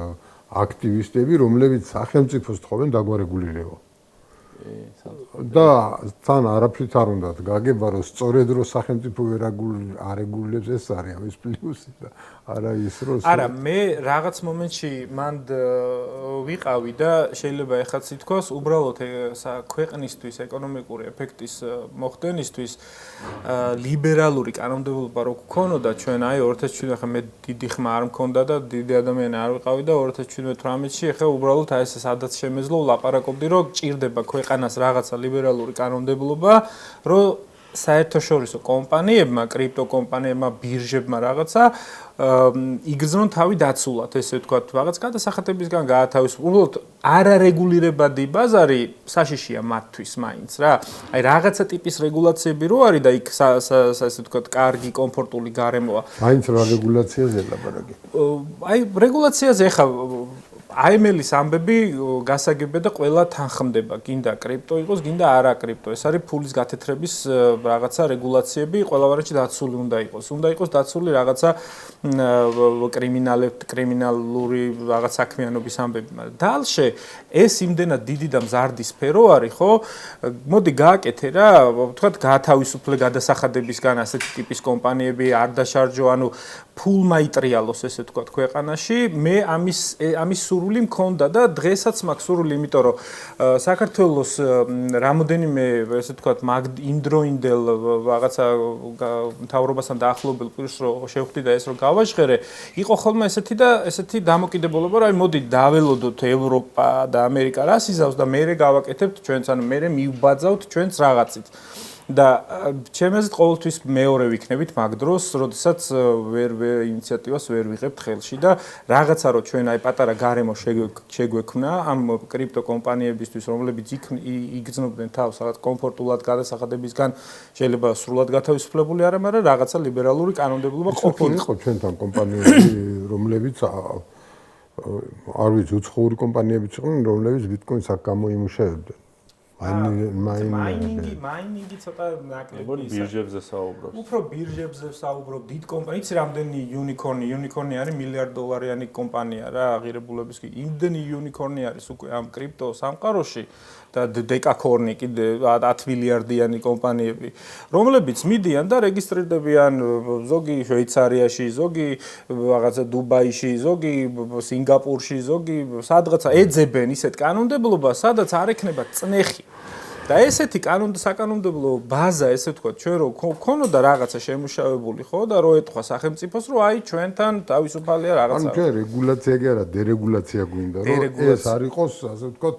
[SPEAKER 1] აქტივისტები, რომლებიც სახელმწიფოს თხოვენ დაგვარეგულირება. და თან არაფრით არ უნდათ გაგება, რომ სწორედ რო სახელმწიფო არეგულირებს, ეს არის ამის პლუსი და არა ის რომ
[SPEAKER 3] არა, მე რაღაც მომენტში მანდ ვიყავი და შეიძლება ეხაც ითქვას, უბრალოდ ქვეყნისთვის ეკონომიკური ეფექტის მოხდენისთვის ლიბერალური კანონმდებლობა რო გქონოდა ჩვენ აი 2017 ახლა მე დიდი ხმა არ მქონდა და დიდი ადამიანი არ ვიყავი და 2017-18-ში ახლა უბრალოდ აი ეს სადაც შემეძლო ლაპარაკობდი რომ ჭირდება ქვეყანას რაღაცა ლიბერალური კანონმდებლობა, რომ საერთაშორისო კომპანიებმა, კრიპტო კომპანიებმა, ბირჟებმა რაღაცა იგრძნონ თავი დაცულად, ესე ვთქვათ, რაღაც გადასახადებისგან გაათავისუფლონ. უბრალოდ არარეგულირებადი ბაზარი საშიშია მათთვის მაინც რა. აი რაღაცა ტიპის რეგულაციები რო არის და იქ ესე ვთქვათ, კარგი, კომფორტული გარემოა.
[SPEAKER 1] მაინც რა რეგულაციაზე ლაპარაკი?
[SPEAKER 3] აი რეგულაციაზე ხა AML-ის ამბები გასაგებია და ყველა თანხმდება, გინდა კრიპტო იყოს, გინდა არა კრიპტო. ეს არის ფულის გათეთრების რაღაცა რეგულაციები, ყველა ვარიანტში დაცული უნდა იყოს. უნდა იყოს დაცული რაღაცა კრიმინალური რაღაც საქმიანობის ამბები, მაგრამ დალშე ეს იმდენად დიდი და მზარდი სფერო არის, ხო? მოდი გააკეთე რა, ვთქვათ, გაათავისუფლე გადასახადებისგან ასეთი ტიპის კომპანიები არ დაშარჯო, ანუ ფულმა იტრიალოს ესე ვთქვათ ქვეყანაში. მე ამის სურვილი მქონდა და დღესაც მაქვს სურვილი, იმიტომ რომ საქართველოს რამოდენიმე ესე ვთქვათ იმდროინდელ რაღაცა მთავრობასთან დაახლოებულ პირს რო შევხვდი და ეს რო გავაჟღერე, იყო ხოლმე ესეთი დამოკიდებულება, რომ აი მოდი დაველოდოთ ევროპა და ამერიკა რას იზავს და მერე გავაკეთებთ ჩვენც, ანუ მერე მივბაძავთ ჩვენც რაღაცით. და ჩემს ყოველთვის მეორე ვიქნებით მაგ დროს, როდესაც ინიციატივას ვერ ვიღებთ ხელში და რაღაცა რო ჩვენ აი პატარა გარემო შეგვექმნა ამ კრიპტო კომპანიებისთვის, რომლებიც იგრძნობდნენ თავს რაღაც კომფორტულად გადასახადებისგან, შეიძლება სრულად გათავისუფლებული არა, მაგრამ რაღაცა ლიბერალური კანონმდებლობა ყოფილიყო
[SPEAKER 1] ჩვენთან კომპანიები, რომლებიც არ ვიცი, უცხოური კომპანიებიც იყვნენ, რომლებიც ბიტკოინს აქ გამოიმუშავებდნენ.
[SPEAKER 3] მაინინგი ცოტა ნაკლები
[SPEAKER 2] ბირჟებზე საუბრობს.
[SPEAKER 3] უფრო ბირჟებზე საუბრობ, დიდ კომპანია, იცი რამდენი unicorn არის $1,000,000-იანი კომპანია რა, აღირებულების კი. იმდენი unicorn არის უკვე ამ კრიპტო სამყაროში და დეკაკორნი კიდე 10 მილიარდიანი კომპანიები, რომლებიც მიდიან და რეგისტრირდებიან ზოგი შვეიცარიაში, ზოგი რაღაცა დუბაიში, ზოგი სინგაპურში, ზოგი სადღაცა ეძებენ ისეთ კანონმდებლობას, სადაც არ ექნება წნეხი. და ესეთი საკანონმდებლო ბაზა, ესე ვთქვათ, ჩვენ რო ქონოდა რაღაცა შემუშავებული, ხო, და რო ეთქვა სახელმწიფოს, რომ აი ჩვენთან თავისუფალია რაღაცა.
[SPEAKER 1] ანუ ჩვენ რეგულაცია კი არა, დერეგულაცია გვინდა, რომ ეს არ იყოს, ასე ვთქვათ,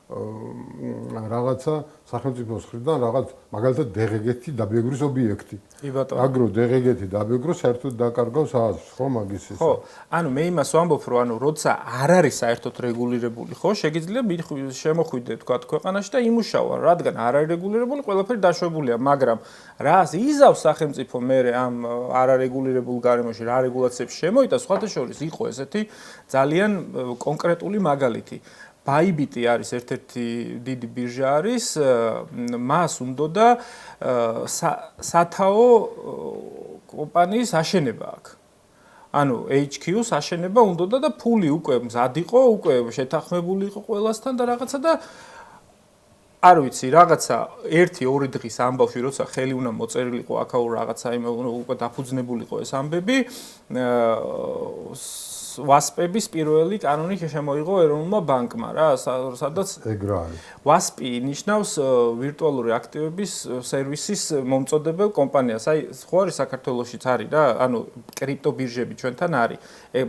[SPEAKER 1] რაღაცა სახელმწიფოს მხრიდან რაღაც მაგალითად დღგ-ი დაბეგრვის ობიექტი.
[SPEAKER 3] კი ბატონო.
[SPEAKER 1] აგრო დღგ-ი დაბეგროს საერთოდ დაკარგავს აზრს, ხო, მაგის ის.
[SPEAKER 3] ხო, ანუ მე იმას ვამბობ, რომ როცა არ არის საერთოდ რეგულირებული, ხო, შეგიძლია შემოხვიდე თქვა ქვეყანაში და იმუშავა, რადგან არ არის რეგულირებული, ყველაფერი დაშვებულია, მაგრამ რას იზავს სახელმწიფო მე ამ არარეგულირებულ გარემოში, რა რეგულაციებს შემოიტა, სხვათა შორის იყო ესეთი ძალიან კონკრეტული მაგალითი. Bybit არის ერთ-ერთი დიდი ბირჟა არის, მას უნდოდა სათაო კომპანიის აშენება აქვს. ანუ HQ-ს აშენება უნდოდა და ფული უკვე მზად იყო, უკვე შეთანხმებული იყო ყველასთან და რაღაცა და არ ვიცი, რაღაცა 1-2 დღის ამბავში, როცა ხელი უნდა მოწერილიყო აქაურ რაღაცა უკვე დაფუძნებულიყო ეს ამბები, WASP-ების პირველი კანონი შემოიღო ეროვნულმა ბანკმა რა, სადაც
[SPEAKER 1] ეგ რა არის.
[SPEAKER 3] WASP ნიშნავს ვირტუალური აქტივების სერვისის მომწოდებელ კომპანიას. აი, ხო არის საქართველოშიც არის რა, ანუ კრიპტობირჟები ჩვენთან არის.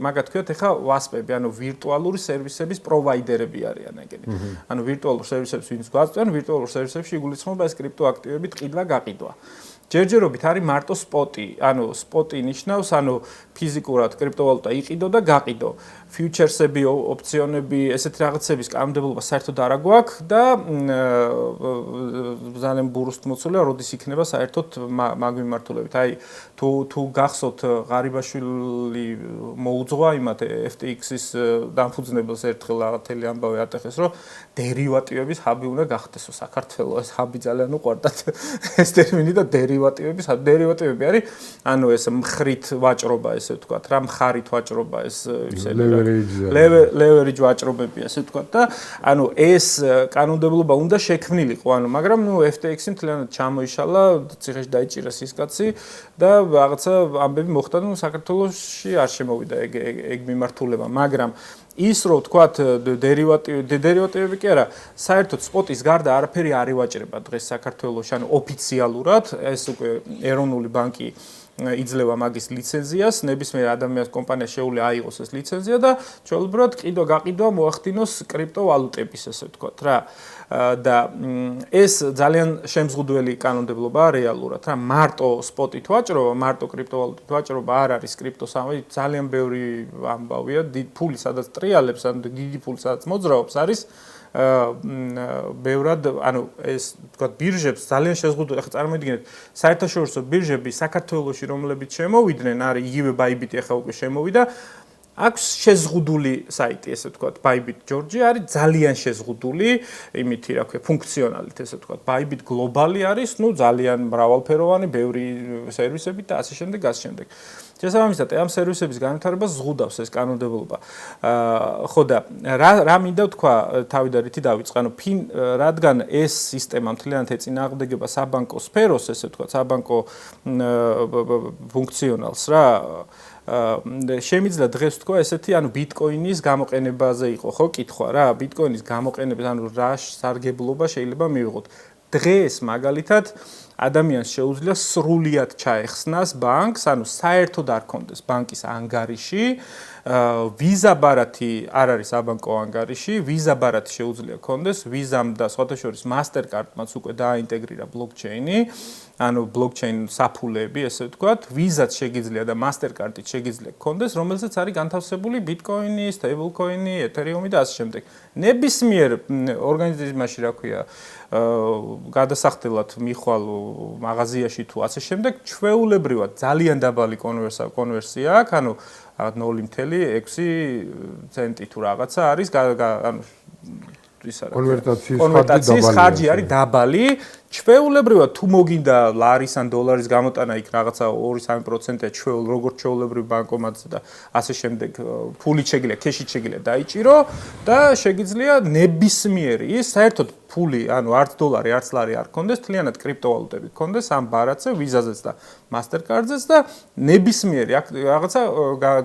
[SPEAKER 3] მაგათ თქვათ ეხა WASP-ები, ანუ ვირტუალური სერვისების პროვაიდერები არიან ეგენი. ანუ ვირტუალურ სერვისებს ვინც გვაწვდიან, ვირტუალურ სერვისებში იგულისხმება ეს კრიპტოაქტივები ყიდვა-გაყიდვა. ჯერჯერობით არის მარტო სპოტი, ანუ სპოტი ნიშნავს, ანუ ფიზიკურად კრიპტოვალუტა იყიდო და გაყიდო. ფიუჩერსები, ოპციონები, ესეთი რაღაცების კანონმდებლობა საერთოდ არ აქვს და ძალიან ბურუსტმოცულია, როდის იქნება საერთოდ მაგ მიმართულებით. აი, თუ გახსოვთ ღარიბაშვილი მოუძღვა იმათ FTX-ის დამფუძნებელს ერთხელ რაღაცელი ამბავი ატეხეს, რომ დერივატივების ჰაბი უნდა გახდესო საქართველოს. ეს ჰაბი ძალიან უყვარდათ ეს ტერმინი და დერივატივები არის, ანუ ეს მხრით ვაჭრობა, ესე ვთქვათ, რა მხარით ვაჭრობა ეს leverage ვაჭრობები, ასე ვთქვათ და ანუ ეს კანონმდებლობა უნდა შექმნილიყო, ანუ მაგრამ FTX-ი მთლიანად ჩამოიშალა, ციხეში დაიჭირა სისკაცი და რაღაცა ამბები მოხდა, საქართველოში არ შემოვიდა ეგ მიმართულება, მაგრამ ის რო ვთქვათ დერივატივები კი არა, საერთოდ სპოტის გარდა არაფერი არ ივაჭრება დღეს საქართველოში, ანუ ოფიციალურად ეს უკვე ეროვნული ბანკი იძლევა მაგის ლიცენზიას, ნებისმიერ ადამიანს კომპანიას შეუძლია აიღოს ეს ლიცენზია და ჩვეულებრივად ყიდვა-გაყიდვა მოახდინოს კრიპტოვალუტების, ესე ვთქვათ რა. და ეს ძალიან შემზღუდველი კანონმდებლობაა რეალურად რა. მარტო სპოტით ვაჭრობა, მარტო კრიპტოვალუტით ვაჭრობა არ არის კრიპტოსამი, ძალიან ბევრი ამბავია, ფული სადაც ტრიალებს, ანუ დიდი ფული სადაც მოძრაობს არის ბევრად, ანუ ეს ვთქვათ ბირჟებს ძალიან შეზღუდული, ახლა წარმოიდგინეთ, საერთაშორისო ბირჟები საქართველოში რომლებიც შემოვიდნენ, არის იგივე Bybit ახლა უკვე შემოვიდა, აქვს შეზღუდული საიტი, ესე ვთქვათ, Bybit Georgia არის ძალიან შეზღუდული, იმითი რა ქვია, ფუნქციონალით, ესე ვთქვათ, Bybit Global-ი არის, ძალიან მრავალფეროვანი, ბევრი სერვისები და ასე შემდეგ, ასე შემდეგ. შესაბამისად, ამ სერვისების განვითარებას ზღუდავს ეს კანონმდებლობა. ხო და რა მინდა ვთქვა თავი და რითი დავიწყე, ანუ რადგან ეს სისტემა მთლიანად ეწინააღმდეგება საბანკო სფეროს, ესე ვთქვათ, საბანკო ფუნქციონალს რა, შემიძლია დღეს ვთქვა ესეთი, ანუ ბიტკოინის გამოყენებაზე იყო, ხო, კითხვა რა, ბიტკოინის გამოყენებას, ანუ რა სარგებლობა შეიძლება მივიღოთ. დღეს მაგალითად ადამიანს შეუძლია სრულიად ჩაეხსნას ბანკს, ანუ საერთოდ არ კონდეს ბანკის ანგარიში, ვიზა ბარათი არ არის საბანკო ანგარიში, ვიზა ბარათი შეუძლია კონდეს, ვიზამ და სხვათა შორის მასტერკარტმაც უკვე დააინტეგრირა ბლოკჩეინი, ანუ ბლოკჩეინ საფულეები, ესე ვთქვათ, ვიზაც შეგიძლია და მასტერკარტიც შეგიძლია კონდეს, რომელზეც არის განთავსებული ბიტკოინი, სტეიბლკოინი, ეთერიუმი და ასე შემდეგ. ნებისმიერ ორგანიზმაში, რა ქვია, გადასახდელად მიხვალ მაღაზიაში თუ ასე შემდეგ, ჩვეულებრივად ძალიან დაბალი კონვერსია აქვს, ანუ 0.6 ცენტი თუ რაღაცა არის, ანუ კონვერტაციის ხარჯი არის დაბალი. ჩვეულებრივად თუ მოგინდა ლარის ან დოლარის გამოტანა იქ რაღაცა 2-3%-ია როგორც ჩვეულებრივ ბანკომატზე და ასე შემდეგ ფული შეგიძლია, ქეშით შეგიძლია დაიჭირო და შეგიძლია ნებისმიერი ის საერთოდ ფული, ანუ არც დოლარი, არც ლარი არ გქონდეს, თლიანად კრიპტოვალუტები გქონდეს ამ ბარათზე, ვიზაზეც და მასტერკარდზეც და ნებისმიერი რაღაცა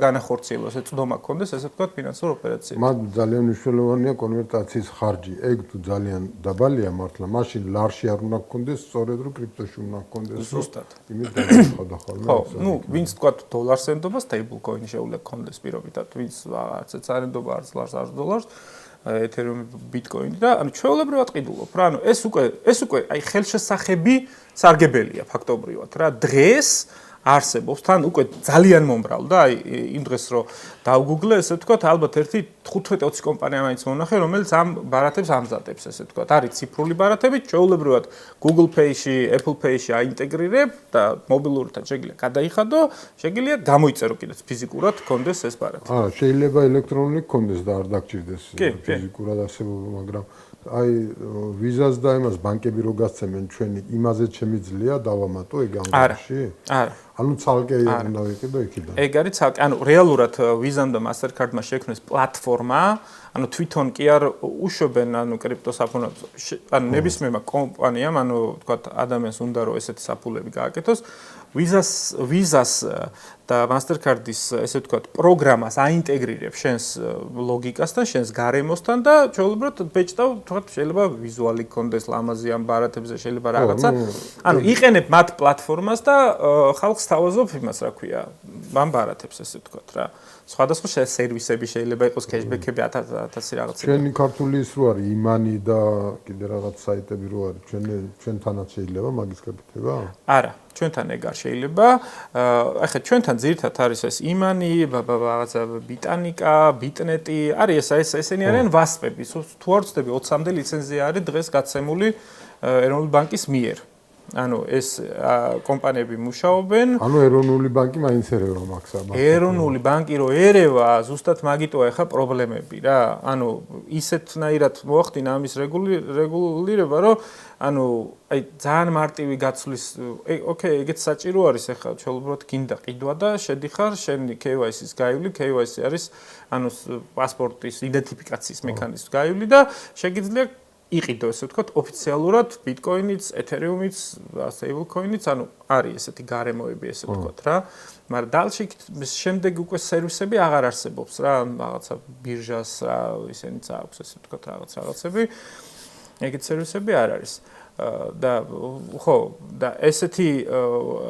[SPEAKER 3] განახორციელოს, ეს წვდომა გქონდეს, ესე ვთქვათ, ფინანსურ ოპერაციებში.
[SPEAKER 1] მათ ძალიან მნიშვნელოვანია კონვერტაციის ხარჯი. ეგ თუ ძალიან დაბალია მართლა, მაშინ ლარში არ უნდა გქონდეს, სწორედ რომ კრიპტოში უნდა გქონდეს.
[SPEAKER 3] ზუსტად.
[SPEAKER 1] იმით გადაიხადა ხოლმე.
[SPEAKER 3] ხო, ვინც ვთქვათ დოლარს ენდობა, stable coin შეუძლია გქონდეს პირობითად, ვინც რაღაცაც არ ენდობა არც ლარს, არც დოლარს. ეთერიუმი, ბიტკოინი და ანუ ჩვეულებრივად ყიდულობ რა, ანუ ეს უკვე აი ხელშესახები სარგებელია ფაქტობრივად რა. დღეს არსებობს თან უკვე ძალიან მომრავლდა და აი იმ დღეს რო დავგუგლე, ესე ვთქვათ, ალბათ ერთი 15-20 კომპანია მაინც მონახე, რომელიც ამ ბარათებს ამზადებს, ესე ვთქვათ. არის ციფრული ბარათები, ჩვეულებრივად Google Pay-ში, Apple Pay-ში აინტეგრირებ და მობილურთან შეგიძლია გადაიხადო, შეგიძლია გამოიწერო კიდეც ფიზიკურად გქონდეს ეს ბარათი.
[SPEAKER 1] შეიძლება ელექტრონული გქონდეს და არ დაგჭირდეს ფიზიკურად არსებობა, მაგრამ აი ვიზას და იმას ბანკები რო გასცემენ ჩვენი იმაზე შემიძლია დავამატო ეგ ანგარიში?
[SPEAKER 3] არა.
[SPEAKER 1] ანუ ცალკე უნდა ვიყიდო იქიდან.
[SPEAKER 3] ეგ არის ცალკე, ანუ რეალურად ვიზამ და მასტერკარდმა შექმნეს პლატფორმა, ანუ თვითონ კი არ უშვებენ ანუ კრიპტოსაფონებს, ანუ ნებისმიერმა კომპანიამ, ანუ ვთქვათ ადამიანს უნდა რომ ესეთი საფულები გააკეთოს, ვიზას და მასტერკარდის ესე ვთქვათ პროგრამას აინტეგრირებ შენს ლოგიკასთან, შენს გარემოსთან და ჩვეულებრივად ბეჭდავ, ვთქვათ, შეიძლება ვიზუალი გქონდეს ლამაზი ამ ბარათებზე, შეიძლება რაღაცა. ანუ იყენებ მათ პლატფორმას და ხალხს თავაზობ იმას, რა ქვია, ამ ბარათებს ესე ვთქვათ რა. სხვადასხვა სერვისები შეიძლება იყოს, კეშბექები 1000 რაღაცა.
[SPEAKER 1] ჩვენი ქართული ის რო არის იმანი და კიდე რაღაც საიტები რო არის, ჩვენთანაც შეიძლება მაგის გაკეთება?
[SPEAKER 3] არა, ჩვენთან ეგ არ შეიძლება. ახლა ჩვენთან ძირითადად არის ეს იმანი, რაღაცა ბიტანიკა, ბიტნეტი, არის ესენი არიან ვასპები. თუ არ ვცდები 20-მდე ლიცენზია არის დღეს გაცემული ეროვნული ბანკის მიერ. ანუ ეს კომპანიები მუშაობენ.
[SPEAKER 1] ანუ ეროვნული ბანკი მაინც ერევა მაქვს აბა.
[SPEAKER 3] ეროვნული ბანკი რო ერევა, ზუსტად მაგიტოა ახლა პრობლემები რა. ანუ ისეთნაირად მოახდინა ამის რეგულირება, რომ ანუ აი ძალიან მარტივი გაცვლის, ოკეი, ეგეც საჭირო არის ახლა ჩვეულებრივად გინდა ყიდვა და შედიხარ შენი KYC-ის გაივლი, KYC არის ანუ პასპორტის იდენტიფიკაციის მექანიზმის გაივლი და შეგიძლია იყიდო ესე ვთქვათ ოფიციალურად ბიტკოინიც, ეთერიუმიც, stablecoin-იც, ანუ არის ესეთი გარემოები ესე ვთქვათ რა. მაგრამ დალში შემდეგ უკვე სერვისები აღარ არსებობს რა, რაღაცა ბირჟას რა, ისენიც აქვს ესე ვთქვათ რაღაცები. ეგეთ სერვისები არ არის. და ხო, და ესეთი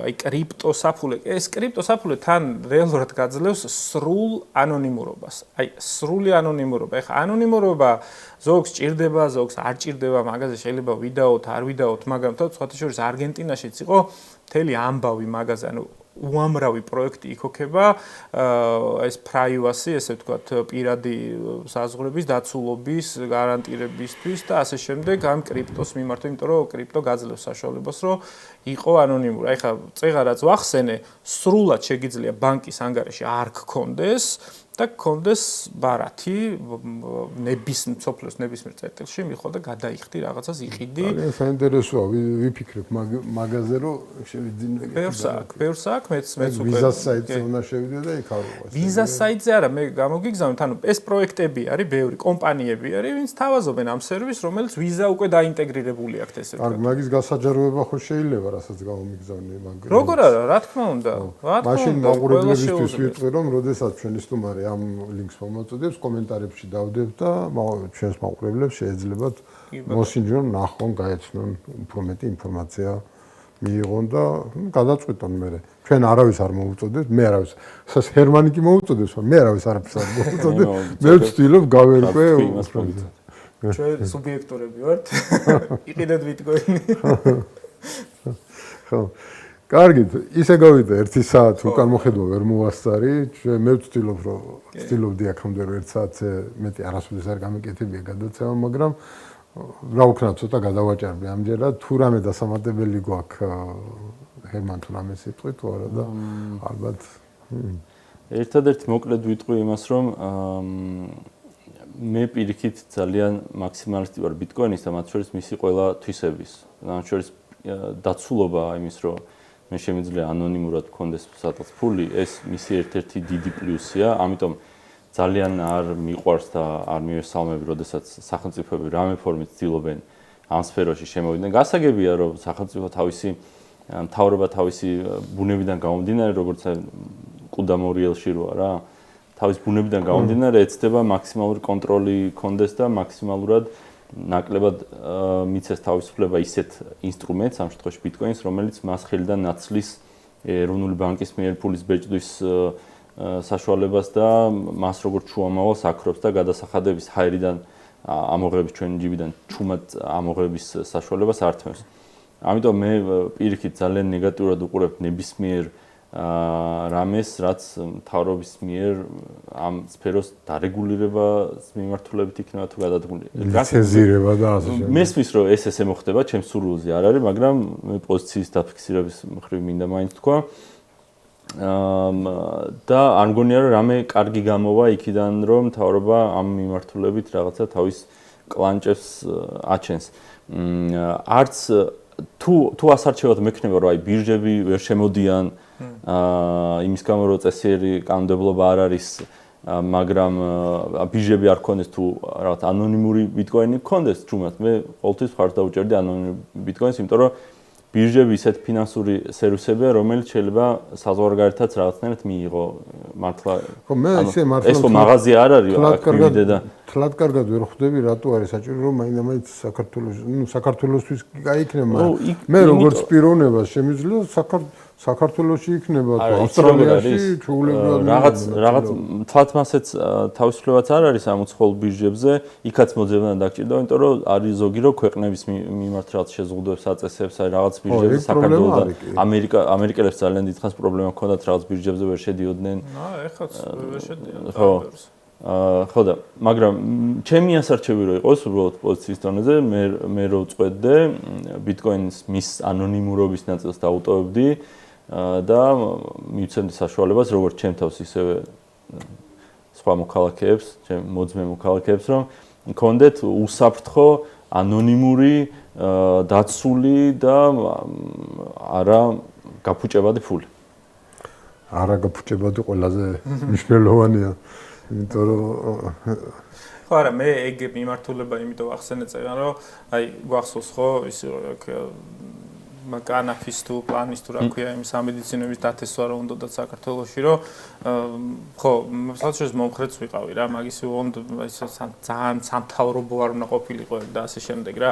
[SPEAKER 3] აი კრიპტოსაფულე, ეს კრიპტოსაფულე თან რეალურად გაძლევს სრულ ანონიმურობას. აი სრული ანონიმურობა. ეხლა ანონიმურობა ზოგს ჭირდება, ზოგს არ ჭირდება, მაგაზე შეიძლება ვიდაოთ, არ ვიდაოთ, მაგრამ თავ სხვათა შორის არგენტინაშიც იყო მთელი ამბავი მაგაზე, ანუ უამრავი პროექტი იქოქება ეს privacy, ესე ვთქვათ, პირადი საზღვრების დაცულობის გარანტირებისთვის და ასე შემდეგ ამ კრიპტოს მიმართ, იმიტომ რომ კრიპტო გაძლევს საშუალებას, რომ იყო ანონიმური. აი ხა წეღა რაც ვახსენე, სრულად შეგიძლია ბანკის ანგარიში არ გქონდეს და გქონდეს ბარათი მსოფლიოს ნებისმიერ წერტილში მიხვალ და გადაიხდი რაღაცას იყიდი.
[SPEAKER 1] ძალიან საინტერესოა, ვიფიქრებ მაგაზე რომ შევიძინე.
[SPEAKER 3] ბევრს აქვს, მეც უკვე
[SPEAKER 1] ვიზას საიტზე უნდა შევიდე და იქ არ ვიყო.
[SPEAKER 3] ვიზას საიტზე არა, მე გამოგიგზავნით, ანუ ეს პროექტები არის, ბევრი კომპანიები არის, ვინც თავაზობენ ამ სერვისს, რომელიც ვიზა უკვე დაინტეგრირებული აქვს ესე ვთქვათ.
[SPEAKER 1] მაგის გასაჯაროება ხო შეიძლება, რასაც გამომიგზავნე მაგ.
[SPEAKER 3] როგორ არა, რა თქმა უნდა.
[SPEAKER 1] მაშინ მაყურებლებისთვის ვიტყვი, რომ როდესაც ჩვენი სტუმარი ამ ლინკს მომაწოდებს, კომენტარებში დავდებ და ჩვენს მაყურებლებს შეეძლებათ მოსინჯონ, ნახონ, გაეცნონ უფრო მეტი ინფორმაცია მიიღონ და გადაწყვეტონ მერე. ჩვენ არავის არ მოუწოდებს, მე არავის. ჰერმანი კი მოუწოდებს, მე არავის არაფერს არ მოუწოდებ. მე ვცდილობ გავერკვე.
[SPEAKER 3] ჩვენ სუბიექტურები ვართ. იყიდეთ ბიტკოინი.
[SPEAKER 1] ხო. კარგით, ისე გავიდა 1 საათი უკან მოხედვა ვერ მოვასწარი. მე ვცდილობ რომ ვცდილობდი აქამდე რომ 1 საათზე მეტი არასოდეს არ გამეკეთებია გადაცემა, მაგრამ რა ვქნა ცოტა გადავაჭარბე ამჯერად თუ რამე დასამატებელი გვაქვს ჰერმან თუ რამე სიტყვით თუ არა და ალბათ
[SPEAKER 2] ერთადერთი მოკლედ ვიტყვი იმას რომ მე პირიქით ძალიან მაქსიმალისტი ვარ ბიტკოინის და მათ შორის მისი ყველა თვისების მათ შორის დაცულობა იმის რომ მე შემიძლია ანონიმურად მქონდეს სადღაც ფული ეს მისი ერთ-ერთი დიდი პლუსია ამიტომ ძალიან არ მიყვარს და არ მივესალმები, როდესაც სახელმწიფოები რამე ფორმით ცდილობენ ამ სფეროში შემოვიდნენ. გასაგებია, რომ სახელმწიფო მთავრობა თავისი ბუნებიდან გამომდინარე, როგორც კუდა მორიელში როა რა, თავის ბუნებიდან გამომდინარე ეცდება მაქსიმალური კონტროლი კონდეს და მაქსიმალურად ნაკლებად მიცეს თავისუფლება ისეთ ინსტრუმენტს, ამ შემთხვევაში ბიტკოინს, რომელიც მას ხელიდან ნაცვლის ეროვნული ბანკის მიერ ფულის ბეჭდვის საშუალებას და მას როგორც შუამავალს აქრობს და გადასახადების ჰაერიდან ამოღების ჩვენი ჯიბიდან ჩუმად ამოღების საშუალებას ართმევს. ამიტომ მე პირიქით ძალიან ნეგატიურად უყურებ ნებისმიერ რამეს, რაც მთავრობის მიერ ამ სფეროს დარეგულირებას მიმართულებით იქნება თუ გადადგმული.
[SPEAKER 1] ლიცენზირება და ასე შემდეგ.
[SPEAKER 2] მესმის რომ ესე მოხდება, ჩემს სურვილზე არ არის, მაგრამ მე პოზიციის დაფიქსირების მხრივ მინდა მაინც თქვა. და არ მგონია რომ რამე კარგი გამოვა იქიდან რომ მთავრობა ამ მიმართულებით რაღაცა თავის კლანჭებს აჩენს. არც თუ ასარჩევად მექნება რომ აი ბირჟები ვერ შემოდიან იმის გამო რომ წესიერი კანონმდებლობა არ არის მაგრამ ბირჟები არ ქონდეს თუ რაღაც ანონიმური ბიტკოინი ქონდეს ჩუმად მე ყოველთვის მხარს დავუჭერდი ანონიმური ბიტკოინს იმიტომ რომ ბირჟები ისეთ ფინანსური სერვისებია, რომელიც შეიძლება საზღვარგარეთაც რაღაცნაირად მიიღო მართლა.
[SPEAKER 1] ხო, მე ისე მართლა
[SPEAKER 2] ეს მაღაზი არ არის აქტივიდე და
[SPEAKER 1] თლად კარგად ვერ ხვდები, რატო არის საჭირო რომ მაინც საქართველოსთვის გაიქნება. მე როგორც პიროვნებას შემიძლია საქართველოში იქნება თუ ავსტრალიაში ჩაულებრად
[SPEAKER 2] რაღაც თვალთმასეც თავისუფლებაც არ არის ამ უცხოელ ბირჟებზე, იქაც მოძებნა დაგჭირდა, იმიტომ რომ არის ზოგი რო ქვეყნების მიმართ რაღაც შეზღუდვებს აწესებს, აი რაღაც ბირჟებზე საქართველოს და ამერიკელებს ძალიან დიდხანს პრობლემა ჰქონდათ რაღაც ბირჟებზე ვერ შედიოდნენ.
[SPEAKER 3] ეხლა ვერ შედიან.
[SPEAKER 2] ხო და მაგრამ ჩემი ასარჩევი რო იყოს უბრალოდ პოზიციის დონეზე მე რო წვედდე ბიტკოინის მის ანონიმურობის ნაწილს დაუტოვებდი და მივცემდი საშუალებას როგორც ჩემ თავს ისევე სხვა მოქალაქეებს, ჩემ მოძმე მოქალაქეებს რომ მქონდეთ უსაფრთხო ანონიმური დაცული და არა გაფუჭებადი ფული.
[SPEAKER 1] არა გაფუჭებადი ყველაზე მნიშვნელოვანია. იმიტომ რომ
[SPEAKER 3] ხო არა მე ეგ მიმართულება იმიტომ ახსენე წერან რომ აი გვახსოვს ხო ის კანაფის თუ პლანის თუ რა ქვია იმის სამედიცინოების დათესვა რა უნდა და საქართველოში რომ ხო საერთოდ მომხრეც ვიყავი რა მაგის უნდა ის ძალიან სამთავრობო არ უნდა ყოფილიყო და ასე შემდეგ რა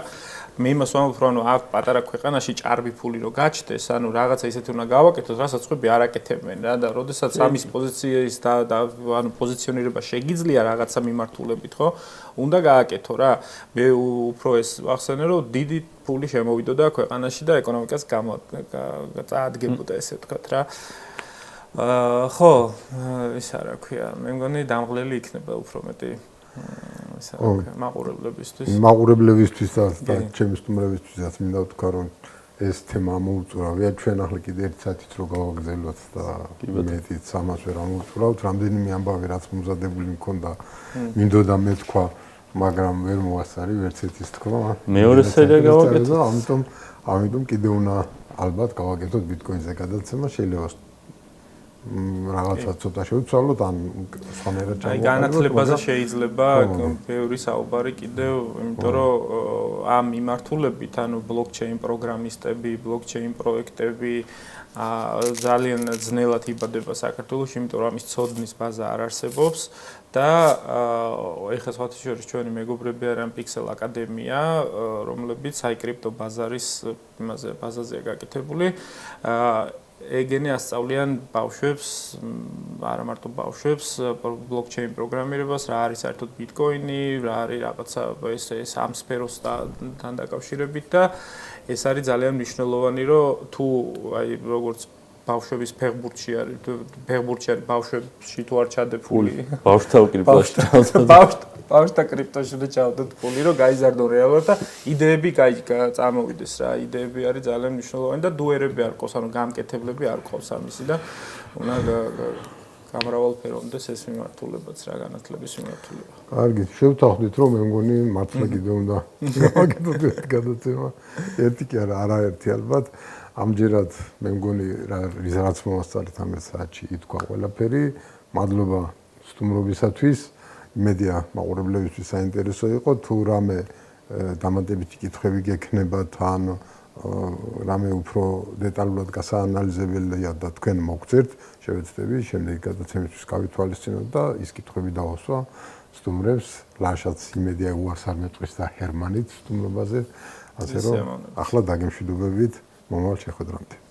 [SPEAKER 3] მე იმას ვამბობ რომ აქ პატარა ქვეყანაში ჭარბი ფული რო გაჩნდეს ანუ რაღაცა ისეთი უნდა გავაკეთოს რასაც ხვები არ აკეთებენ რა და როდესაც ამის პოზიციის და ანუ პოზიციონირება შეგიძლია რაღაცა მიმართულებით ხო უნდა გააკეთო რა მე უფრო ეს ვახსენე რომ დიდი ფული შემოვიდოდა ქვეყანაში და ეკონომიკას წაადგებოდა ესე ვთქვათ რა ხო ის არა ქვია მე მგონი დამღლელი იქნება უფრო მეტი ის არა ქვია მაყურებლებისთვის
[SPEAKER 1] და ჩემი სტუმრებისთვისაც მინდა ვთქვა რომ ეს თემა მოუწურავია ჩვენ ახლა კიდე ერთ საათით რო გავაგზავნოთ და მეტიც ამას ვერ ამოვწურავთ რამდენიმე ამბავი რაც მომზადებული მქონდა მინდოდა მე თქვა მაგრამ ვერ მოასწარი ვერც ერთის თქმა
[SPEAKER 2] მეორე სერია გავაკეთე
[SPEAKER 1] ამიტომ კიდე უნდა ალბათ გავაკეთოთ ბიტკოინზე გადაცემა შეიძლება რაღაცა ცოტა შევცვალოთ ან სხვანაირად
[SPEAKER 3] აი განათლებაზე შეიძლება ბევრი საუბარი კიდევ იმიტომ რომ ამ მიმართულებით ანუ ბლოკჩეინ პროგრამისტები ბლოკჩეინ პროექტები ძალიან ძნელად იბადება საქართველოში იმიტომ რომ ამის ცოდნის ბაზა არ არსებობს და ეხლა სხვათა შორის ჩვენი მეგობრები არიან პიქსელ აკადემია რომლებიც აი კრიპტო ბაზარის იმაზე ბაზაზეა გაკეთებული ეგენი ასწავლიან ბავშვებს არა მარტო ბავშვებს ბლოკჩეინ პროგრამირებას რა არის საერთოდ ბიტკოინი რა არის რაღაცა ეს ამ სფეროსთან დაკავშირებით და ეს არის ძალიან მნიშვნელოვანი რომ თუ აი როგორც ბავშვების ფეხბურთში არის ბავშვებში თუ არ ჩადე ფული
[SPEAKER 2] ბავშვთა უკრიპტოში
[SPEAKER 3] ბავშვთა კრიპტოში უნდა ჩავდოთ ფული, რომ გაიზარდო რეალურად და იდეები წამოვიდეს რა. იდეები არის ძალიან მნიშვნელოვანი და დუერები არ ყავს, ანუ გამკეთებლები არ ყავს ამისი და უნდა გამრავალფეროვნდეს ეს მიმართულებაც რა, განათლების მიმართულება.
[SPEAKER 1] კარგი, შევთანხმდით რომ მე მგონი მართლა კიდე უნდა გავაკეთოთ ერთ გადაცემა. ერთი კი არა, არაერთი ალბათ. ამჯერად მე მგონი რაღაც მომასწრეთ ამ საათში ითქვა ყველაფერი. მადლობა სტუმრობისათვის. იმედია მაყურებლებისთვის საინტერესო იყო. თუ რამე დამატებითი კითხვები გექნებათ ან რამე უფრო დეტალურად გასაანალიზებელია და თქვენ მოგწერთ, შევეცდები შემდეგი გადაცემისთვის გავითვალისწინოთ და ის კითხვები დავასვა სტუმრებს, ლაშაც იმედია უარს არ მეტყვის და ჰერმანით სტუმრობაზე, ასე რომ ახლა დაგემშვიდობებით მომავალ შეხვედრამდე.